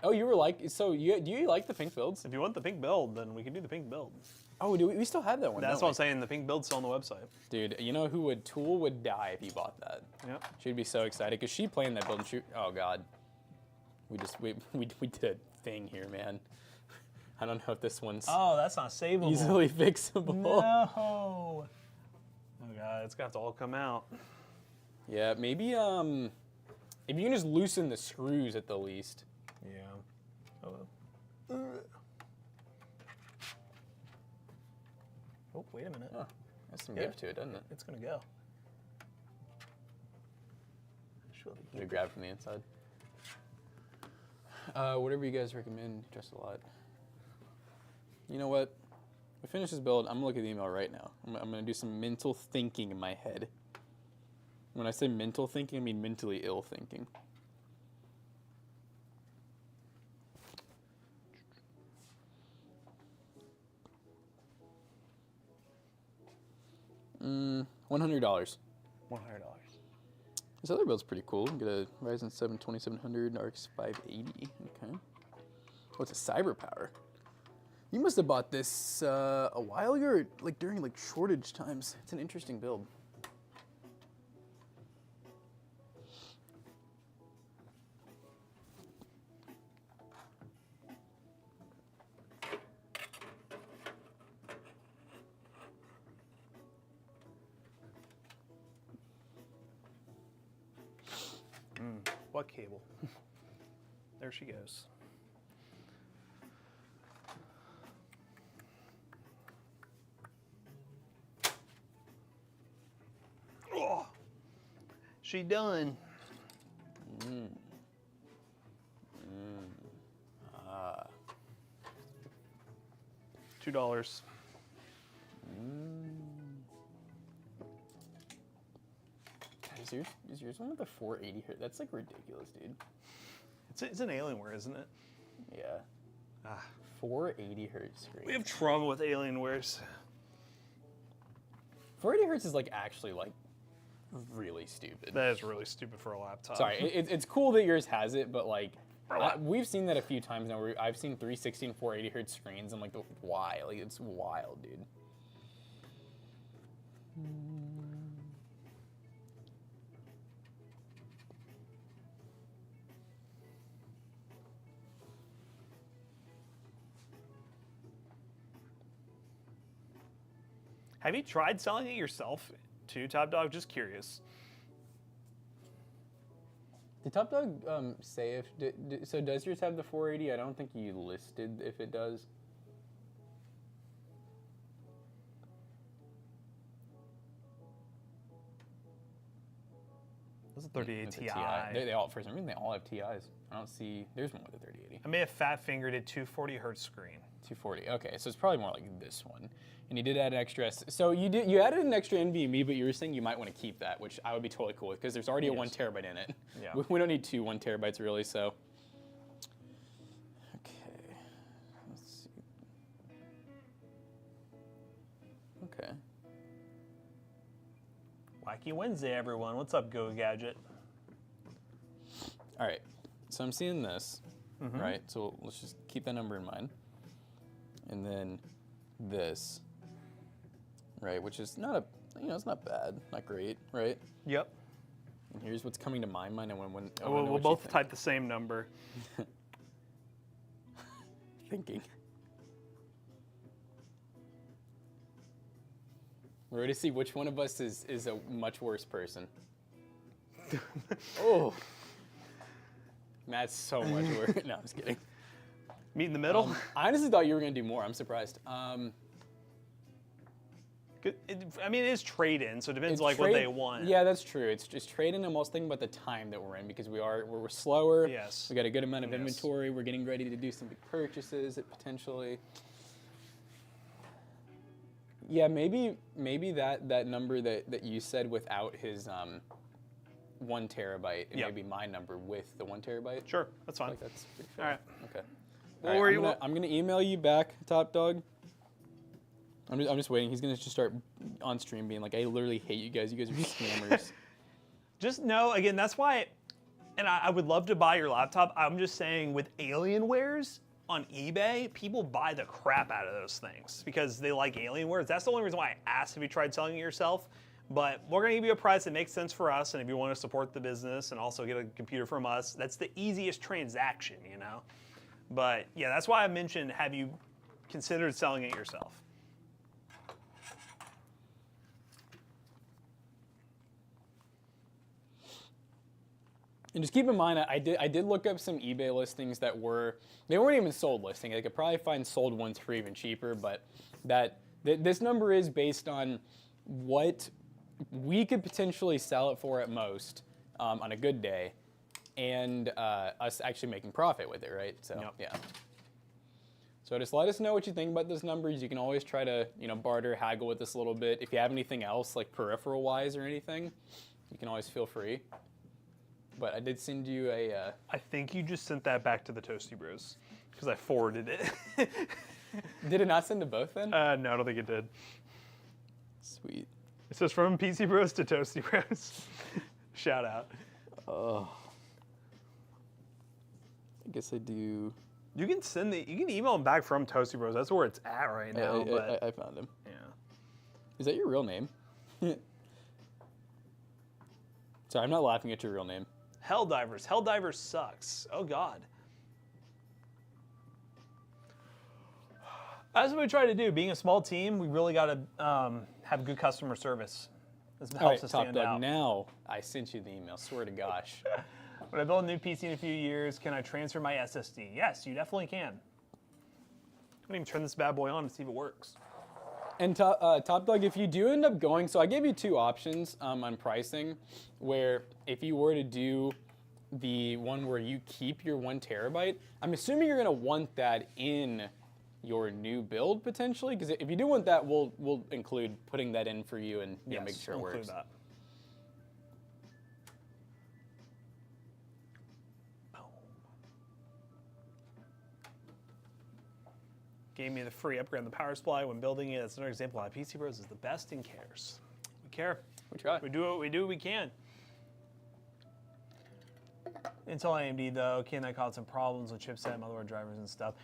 Oh, you were like, so do you like the pink builds? If you want the pink build, then we can do the pink build. Oh, do we still have that one? That's what I'm saying. The pink build's still on the website. Dude, you know who would? Tool would die if he bought that. Yep. She'd be so excited because she playing that build and she. Oh God. We did a thing here, man. I don't know if this one's. Oh, that's not savable. Easily fixable. No. Oh God, it's got to all come out. Yeah, maybe if you can just loosen the screws at the least. Yeah. Oh. Oh, wait a minute. Oh, that's some Yeah. give to it, doesn't it? It's going to go. You grab from the inside. Whatever you guys recommend, just a lot. You know what? We finish this build. I'm gonna look at the email right now. I'm gonna do some mental thinking in my head. When I say mental thinking, I mean mentally ill thinking. $100. $100. This other build's pretty cool. Get a Ryzen 7 2700 RX 580. Okay. Oh, it's a cyber power. You must have bought this a while ago, or like during like shortage times. It's an interesting build. What cable? There she goes. Oh, she done. $2. Is yours one with the 480 hertz? That's like ridiculous, dude. It's an Alienware, isn't it? Yeah. 480 hertz screen. We have trouble with Alienwares. 480 hertz is like actually like really stupid. That is really stupid for a laptop. Sorry, it's cool that yours has it, but like we've seen that a few times now. Where I've seen 360 and 480 hertz screens. I'm like, why? Like it's wild, dude. Have you tried selling it yourself too, Top Dog? Just curious. Did Top Dog say if so? Does yours have the 480? I don't think you listed if it does. This is a 3080 It's a Ti. They all, for some reason, they all have TIs. I don't see. There's one with a 3080. I may have fat fingered a 240 hertz screen. 240. Okay, so it's probably more like this one. And you did add an extra. So you added an extra NVMe, but you were saying you might want to keep that, which I would be totally cool with because there's already a 1 terabyte in it. Yeah. We don't need 2 1 terabytes really. So. Okay. Let's see. Okay. Wacky Wednesday, everyone. What's up, Go Gadget? All right. So I'm seeing this, right? So let's just keep that number in mind. And then this, right? Which is not it's not bad, not great, right? Yep. And here's what's coming to my mind. And when We'll both type the same number. Thinking. We're ready to see which one of us is a much worse person. Oh. Matt's so much worse. No, I'm just kidding. Meet in the middle? I honestly thought you were going to do more. I'm surprised. It is trade-in, so it depends like what they want. Yeah, that's true. It's just trade-in. I'm also thinking about the time that we're in because we're slower. Yes. We got a good amount of inventory. We're getting ready to do some big purchases potentially. Yeah, maybe that number that you said without his 1 terabyte, it may be my number with the 1 terabyte. Sure, that's fine. Like that's pretty fair. All right. Okay. Well, All right, I'm gonna email you back, Top Dog. I'm just waiting. He's gonna just start on stream being like, I literally hate you guys. You guys are scammers. Just know, again, that's why, and I would love to buy your laptop. I'm just saying with Alienwares on eBay, people buy the crap out of those things because they like Alienwares. That's the only reason why I asked if you tried selling it yourself. But we're gonna give you a price that makes sense for us, and if you want to support the business and also get a computer from us, that's the easiest transaction, you know? But yeah, that's why I mentioned, have you considered selling it yourself? And just keep in mind, I did look up some eBay listings they weren't even sold listings. I could probably find sold ones for even cheaper, but that This number is based on what we could potentially sell it for at most on a good day, and us actually making profit with it, right? So Yep. yeah. So just let us know what you think about those numbers. You can always try to, barter, haggle with us a little bit. If you have anything else, like peripheral-wise or anything, you can always feel free. But I did send you a... I think you just sent that back to the Toasty Bros because I forwarded it. Did it not send to both then? No, I don't think it did. Sweet. It says from PC Bros to Toasty Bros. Shout out. Oh. I guess I do... You can email them back from Toasty Bros. That's where it's at right now. I found him. Yeah. Is that your real name? Sorry, I'm not laughing at your real name. Helldivers. Helldivers sucks. Oh, God. That's what we try to do. Being a small team, we really got to have good customer service. This helps us stand out. Now I sent you the email. Swear to gosh. When I build a new PC in a few years, can I transfer my SSD? Yes, you definitely can. I'm going to even turn this bad boy on to see if it works. And Top Dog, if you do end up going, so I gave you two options on pricing, where if you were to do the one where you keep your 1 terabyte, I'm assuming you're going to want that in your new build potentially, because if you do want that, we'll include putting that in for you and make sure it works. That. Gave me the free upgrade on the power supply when building it. That's another example of how PC Bros is the best and cares. We care. We try. We do what we can. Intel AMD though, can that cause some problems with chipset, motherboard drivers and stuff?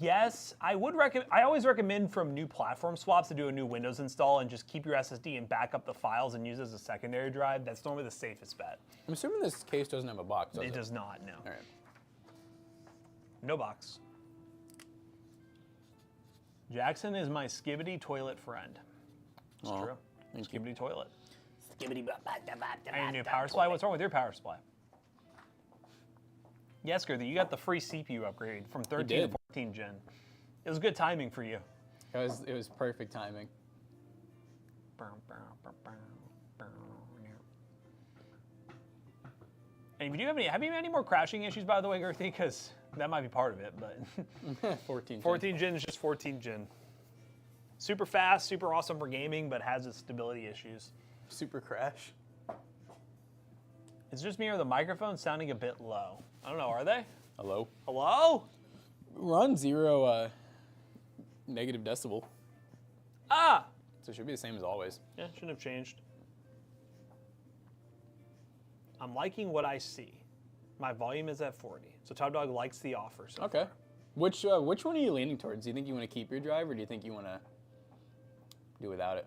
Yes, I would recommend. I always recommend from new platform swaps to do a new Windows install and just keep your SSD and back up the files and use it as a secondary drive. That's normally the safest bet. I'm assuming this case doesn't have a box, does it? It does not, no. All right. No box. Jackson is my skibbity toilet friend. It's true. Skibbity toilet. Skibbity. And new power supply. What's wrong with your power supply? Yes, Girthy, you got the free CPU upgrade from 13 to 14 gen. It was good timing for you. It was perfect timing. And if you have you had any more crashing issues, by the way, Girthy? Because that might be part of it, but 14 gen is just 14 gen. Super fast, super awesome for gaming, but has its stability issues. Super crash. It's just me or the microphone sounding a bit low. I don't know, are they? Hello? Hello? We're on 0 negative decibel. Ah! So it should be the same as always. Yeah, shouldn't have changed. I'm liking what I see. My volume is at 40. So Top Dog likes the offer so Okay. far. Which one are you leaning towards? Do you think you want to keep your drive, or do you think you want to do without it?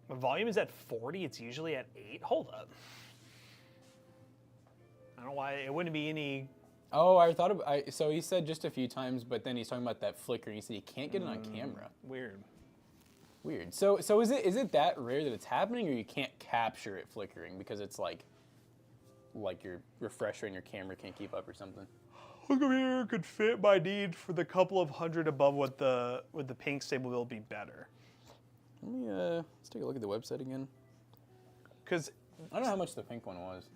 My volume is at 40. It's usually at 8. Hold up. I don't know why. It wouldn't be any... Oh, I thought about... So he said just a few times, but then he's talking about that flicker, and he said he can't get it on camera. Weird. Weird. So is it that rare that it's happening, or you can't capture it flickering because it's like your refresher and your camera can't keep up or something? Look over here, could fit my need for the couple of hundred above what the pink stable will be better. Let me let's take a look at the website again. Because I don't know how much the pink one was.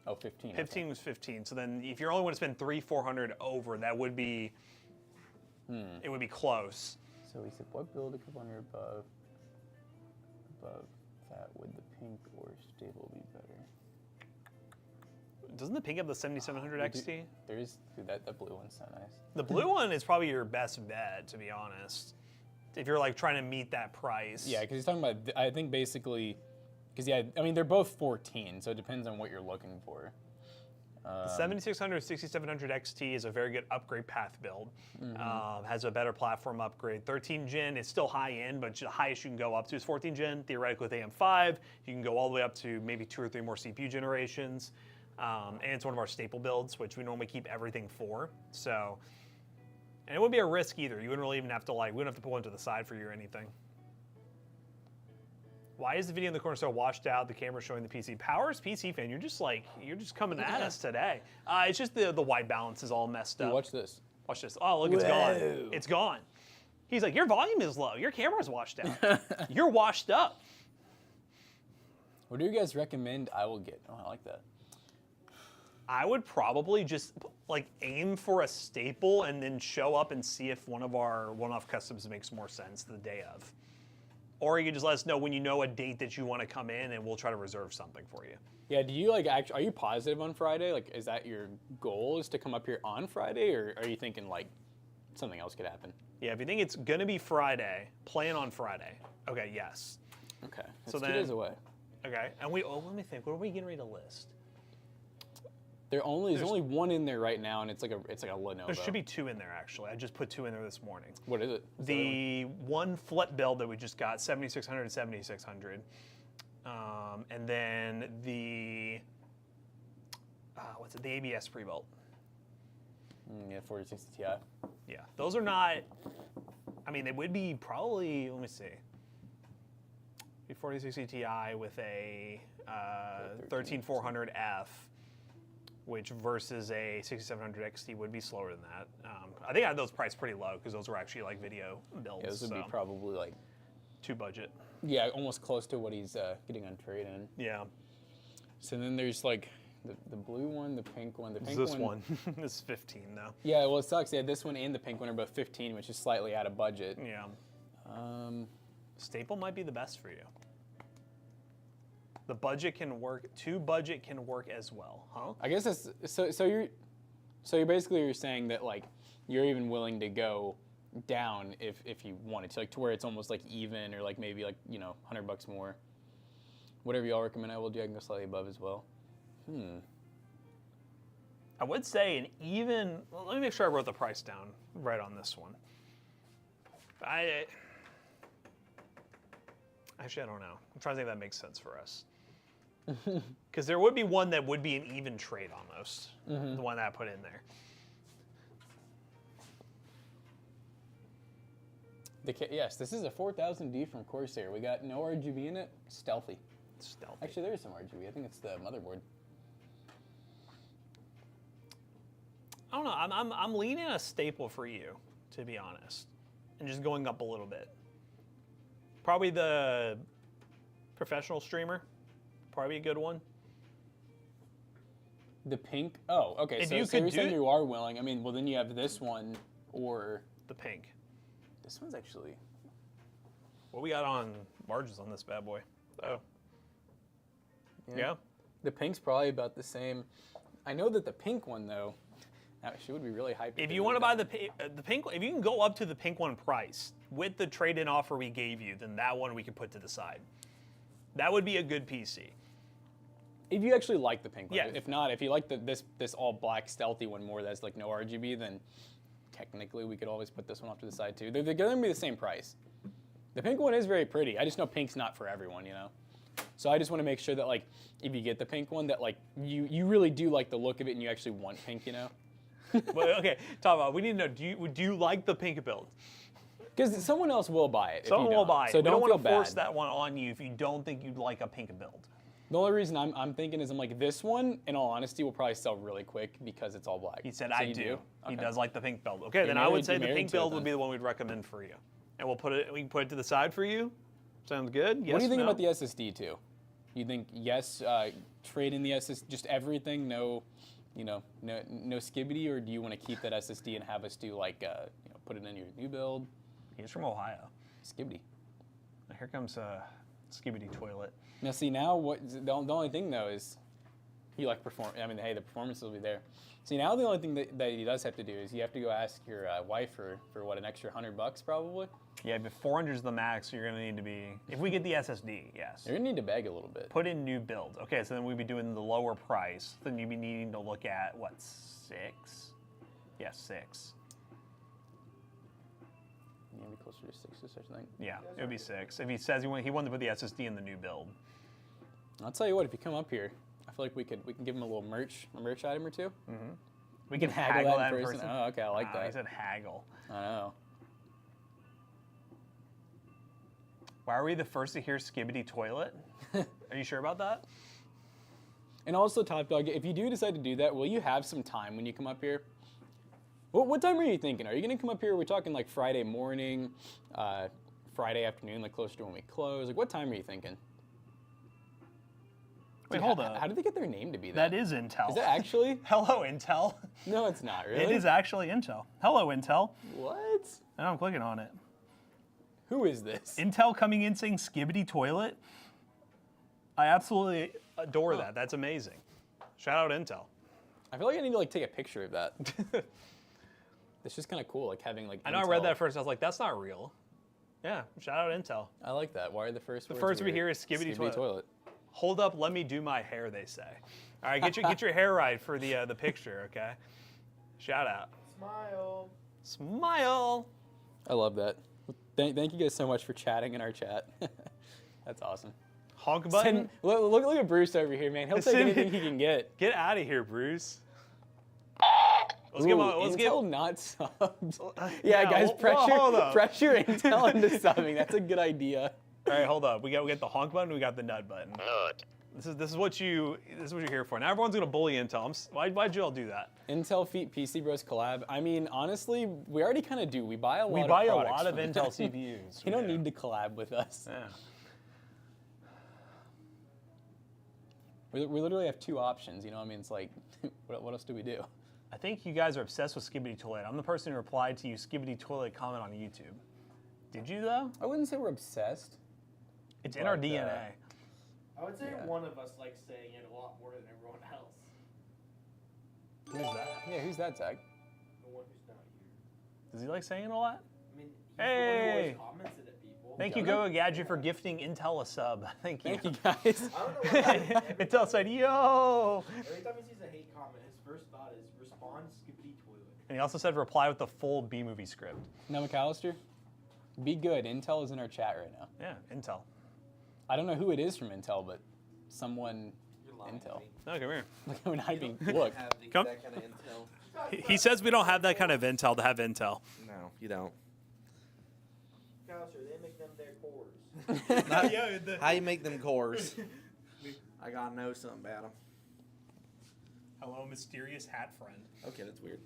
Oh, 15. 15 was 15. So then if you're only want to spend $300-400 over, that would be it would be close. So he said, what build a couple hundred above that would the pink or stable be better? Doesn't the pink have the 7700 XT? There is, dude, that blue one's so nice. The blue one is probably your best bet, to be honest. If you're like trying to meet that price. Yeah, because he's talking about, I think basically, because yeah, I mean, they're both 14, so it depends on what you're looking for. The 7600, 6700 XT is a very good upgrade path build. Has a better platform upgrade. 13 gen is still high end, but the highest you can go up to is 14 gen. Theoretically with AM5, you can go all the way up to maybe 2 or 3 more CPU generations. And it's one of our staple builds, which we normally keep everything for. So, and it wouldn't be a risk either. You wouldn't really even have to we wouldn't have to pull into the side for you or anything. Why is the video in the corner so washed out? The camera showing the PC. Powers PC fan, you're just coming at us today. It's just the white balance is all messed up. Dude, watch this. Watch this. Oh, look, it's gone. It's gone. He's like, your volume is low. Your camera's washed out. You're washed up. What do you guys recommend I will get? Oh, I like that. I would probably just like aim for a staple and then show up and see if one of our one-off customs makes more sense the day of. Or you can just let us know when you know a date that you want to come in and we'll try to reserve something for you. Yeah, do you like are you positive on Friday? Like, is that your goal, is to come up here on Friday, or are you thinking like something else could happen? Yeah, if you think it's gonna be Friday, plan on Friday. Okay, yes. Okay, that's So 2 then- days away. Okay, and let me think. What are we getting ready to list? There's only one in there right now, and it's like a Lenovo. There should be 2 in there actually. I just put 2 in there this morning. What is it? Is The one flip build that we just got, 7600 and 7600. And then the, the ABS pre-built. yeah, 4060 Ti. Yeah, those are not, I mean, they would be probably, let me see. Be 4060 Ti with a 13400F, which versus a 6700 XT would be slower than that. I think I had those priced pretty low because those were actually like video builds. Yeah, this would be probably like, 2 budget. yeah, almost close to what he's getting on trade-in. Yeah. So then there's like the blue one, the pink one. The pink This one. This is 15 though. Yeah, well, it sucks. Yeah, this one and the pink one are both 15, which is slightly out of budget. Yeah. Staple might be the best for you. The budget can work. 2 budget can work as well, huh? I guess that's so you're saying that like you're even willing to go down if you wanted to, like to where it's almost like even, or like maybe like, you know, $100 more. Whatever y'all recommend, I will do. I can go slightly above as well. I would say an even. Well, let me make sure I wrote the price down right on this one. Actually, I don't know. I'm trying to think if that makes sense for us. Because there would be one that would be an even trade almost. The one that I put in there. Yes, this is a 4000D from Corsair. We got no RGB in it. Stealthy. Stealthy. Actually, there is some RGB. I think it's the motherboard. I don't know. I'm leaning a staple for you, to be honest, and just going up a little bit. Probably the professional streamer. Probably a good one. The pink. Oh, okay. If so, you so could you're saying do- you are willing. I mean, well, then you have this one or The pink. this one's actually. What we got on margins on this bad boy? Oh. Yeah. The pink's probably about the same. I know that the pink one though, she would be really hyped. If you want to buy the pink, if you can go up to the pink one price with the trade-in offer we gave you, then that one we can put to the side. That would be a good PC. If you actually like the pink one. Yeah. If not, if you like this all black stealthy one more that's like no RGB, then technically we could always put this one off to the side too. They're going to be the same price. The pink one is very pretty. I just know pink's not for everyone, you know. So I just want to make sure that like if you get the pink one, that like you really do like the look of it and you actually want pink, you know. Well, okay, talk about. We need to know. Do you like the pink build? Because someone else will buy it. Someone will buy it. So we don't don't feel want to force bad. that one on you if you don't think you'd like a pink build. The only reason I'm thinking is I'm like, this one, in all honesty, will probably sell really quick because it's all black. He said, So I you do. He Okay. does like the pink build. Okay, then married- I would say you're the married pink to it build would then. be the one we'd recommend for you. And we'll put it. We can put it to the side for you. Sounds good. Yes. What do you think no? about the SSD too? You think yes, trade in the SSD, just everything, no, you know, no skibbity, or do you want to keep that SSD and have us do like, you know, put it in your new build? He's from Ohio. Skibbity. Now here comes a skibidi toilet. Now see, now what? The only thing though is, you like perform. I mean, hey, the performance will be there. See, now the only thing that he does have to do is you have to go ask your wife for what, an extra $100 probably. Yeah, but 400 is the max. So you're gonna need to be. If we get the SSD, yes. You're gonna need to beg a little bit. Put in new build. Okay, so then we'd be doing the lower price. Then you'd be needing to look at what, 6? Yeah, 6. Maybe closer to 6 or such thing. Yeah, it would be 6. If he says he wanted to put the SSD in the new build. I'll tell you what, if you come up here, I feel like we can give him a little merch item or two. We can haggle haggle that that in in person. person. Oh, okay, I like He that. said haggle. I know. Why are we the first to hear skibidi toilet? Are you sure about that? And also, Top Dog, if you do decide to do that, will you have some time when you come up here? What time are you thinking? Are you gonna come up here? We're talking like Friday morning, Friday afternoon, like closer to when we close. Like, what time are you thinking? Wait, Dude, hold up. How did they get their name to be that? That is Intel. Is that actually? Hello, Intel. No, it's not really. It is actually Intel. Hello, Intel. What? Now I'm clicking on it. Who is this? Intel coming in saying skibbity toilet. I absolutely adore that. That's amazing. Shout out Intel. I feel like I need to like take a picture of that. It's just kind of cool, like having like. I know Intel. I read that at first. I was like, that's not real. Yeah, shout out Intel. I like that. Why are the first? The words first we weird? hear is skibbity toilet. toilet. Hold up, let me do my hair, they say. All right, get your hair right for the picture, okay? Shout out. Smile. Smile. I love that. Thank you guys so much for chatting in our chat. That's awesome. Honk button. Look at Bruce over here, man. He'll take anything he can get. Get out of here, Bruce. Let's Ooh, give him. Let's Intel give. not subbed. Yeah, guys, hold up. pressure Intel into subbing. That's a good idea. All right, hold up. We got the honk button. We got the nut button. This is what you're here for. Now everyone's gonna bully Intel. Why'd you all do that? Intel feet PC Bros collab. I mean, honestly, we already kind of do. We buy a lot. We buy of a products lot of from Intel them. CPUs. You don't need to collab with us. Yeah. We literally have two options. You know, what I mean, it's like, what else do we do? I think you guys are obsessed with skibbity toilet. I'm the person who replied to you skibbity toilet comment on YouTube. Did you though? I wouldn't say we're obsessed. It's in our But, DNA. I would say Yeah. one of us likes saying it a lot more than everyone else. Who's that? Yeah, who's that, Zach? The one who's not here. Does he like saying a lot? I mean, he's Hey. the one who always comments it at people. Thank you, Does Go Gadget, for gifting Intel a sub. Thank you. Thank you, guys. I don't know why. Intel said, yo. Every time he sees a hate comment, his first thought is respond skippity toilet. And he also said reply with the full B-movie script. Now, McAllister, be good. Intel is in our chat right now. Yeah, Intel. I don't know who it is from Intel, but someone You're lying to Intel. me. No, come here. Look at when I being You don't look. have Come. that kind of intel. He says we don't have that kind of intel to have intel. No, you don't. Couser, they make them their cores. How you make them cores? I gotta know something about them. Hello, mysterious hat friend. Okay, that's weird.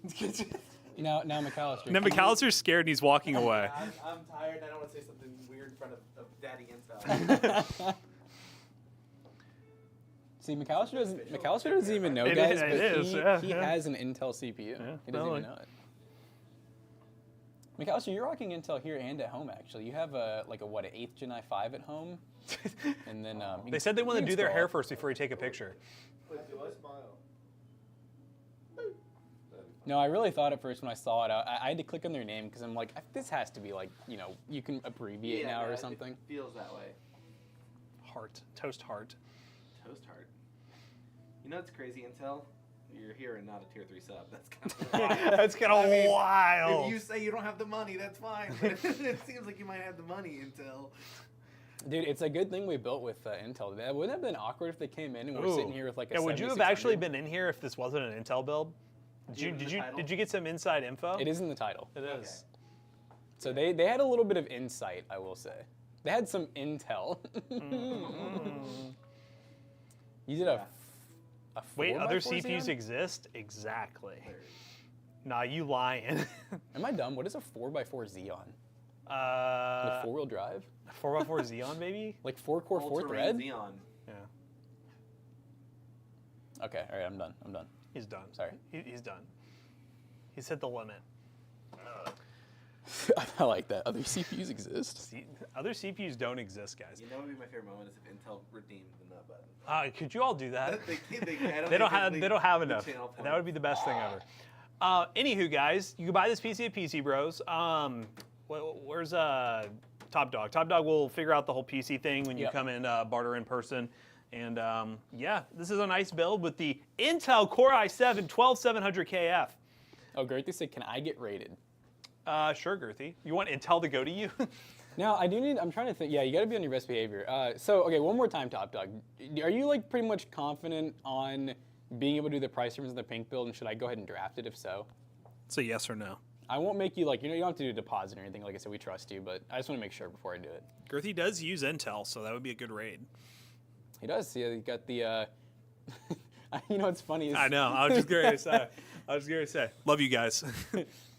Now McAllister. And then McAllister's scared and he's walking away. I'm tired. I don't want to say something weird in front of Daddy Intel. See, McAllister doesn't even know, It guys, is- but it is, yeah, he yeah. has an Intel CPU. Yeah, He doesn't well, even know it. McAllister, you're rocking Intel here and at home, actually. You have an 8th Gen i5 at home, and then They said they want to do their hair first. first before you take a picture. Wait, do I smile? No, I really thought at first when I saw it, I had to click on their name because I'm like, this has to be like, you can abbreviate now or something. It feels that way. Heart. Toast heart. Toast heart. You know what's crazy, Intel? You're here and not a tier 3 sub. That's kind of That's kind of wild. If you say you don't have the money, that's fine. But it seems like you might have the money, Intel. Dude, it's a good thing we built with Intel. That wouldn't have been awkward if they came in and we're sitting here with like a Yeah, would you have 7600. actually been in here if this wasn't an Intel build? Did you get some inside info? It is in the title. It is. So they had a little bit of insight, I will say. They had some intel. You did a Wait, 4x4 other Xeon? CPUs exist? Exactly. Nah, you lying. Am I dumb? What is a 4x4 Xeon? Like uh, 4-wheel drive? 4x4 Xeon, baby? Like 4-core 4 All-terrain thread? Xeon. Yeah. Okay, all right, I'm done. He's done. Sorry. He's done. He's hit the limit. I like that. Other CPUs exist. See, other CPUs don't exist, guys. You know what would be my favorite moment is if Intel redeemed the nut button. Could you all do that? They They don't have the enough. channel That would be the best thing ever. Anywho, guys, you can buy this PC at PC Bros. Where's Top Dog? Top Dog will figure out the whole PC thing when you Yep. come in barter in person. And yeah, this is a nice build with the Intel Core i7 12700KF. Oh, great. They said, can I get rated? Sure, Girthy. You want Intel to go to you? Now, I'm trying to think. Yeah, you got to be on your best behavior. Okay, one more time, Top Dog. Are you like pretty much confident on being able to do the price terms in the pink build, and should I go ahead and draft it if so? So yes or no. I won't make you you don't have to do a deposit or anything. Like I said, we trust you, but I just want to make sure before I do it. Girthy does use Intel, so that would be a good raid. He does. Yeah, he got the. You know what's funny is I know. I was just going to say. Love you guys.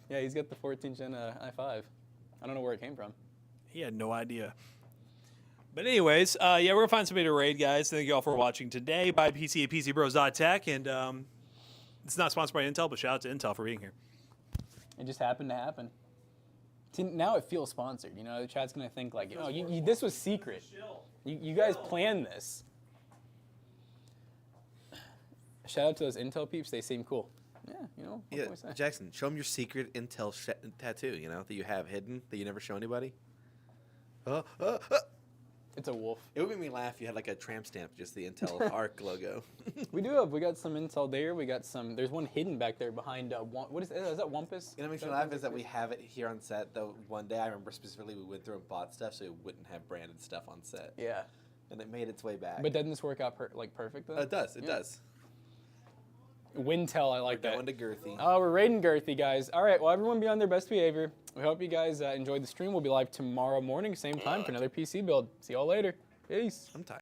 yeah, he's got the 14th gen i5. I don't know where it came from. He had no idea. But anyways, yeah, we're going to find somebody to raid, guys. Thank you all for watching today. Buy PC at pcbros.tech. And it's not sponsored by Intel, but shout out to Intel for being here. It just happened to happen. See, now it feels sponsored. You know, the chat's going to think like, oh, this was secret. You guys planned this. Shout out to those Intel peeps. They seem cool. Yeah, you know. What Yeah, can we say? Jackson, show them your secret Intel tattoo. You know that you have hidden that you never show anybody. It's a wolf. It would make me laugh if you had like a tramp stamp, just the Intel ARC logo. We got some Intel there. We got some. There's one hidden back there behind. What is that? Wampus? You know what makes me laugh is that we have it here on set. Though one day I remember specifically we went through and bought stuff so we wouldn't have branded stuff on set. Yeah. And it made its way back. But doesn't this work out perfect though? It does. It does. Wintel, I like that. Going to Girthy. Oh, we're raiding Girthy, guys. All right, well, everyone be on their best behavior. We hope you guys enjoyed the stream. We'll be live tomorrow morning, same time, for another PC build. See y'all later. Peace. I'm tired.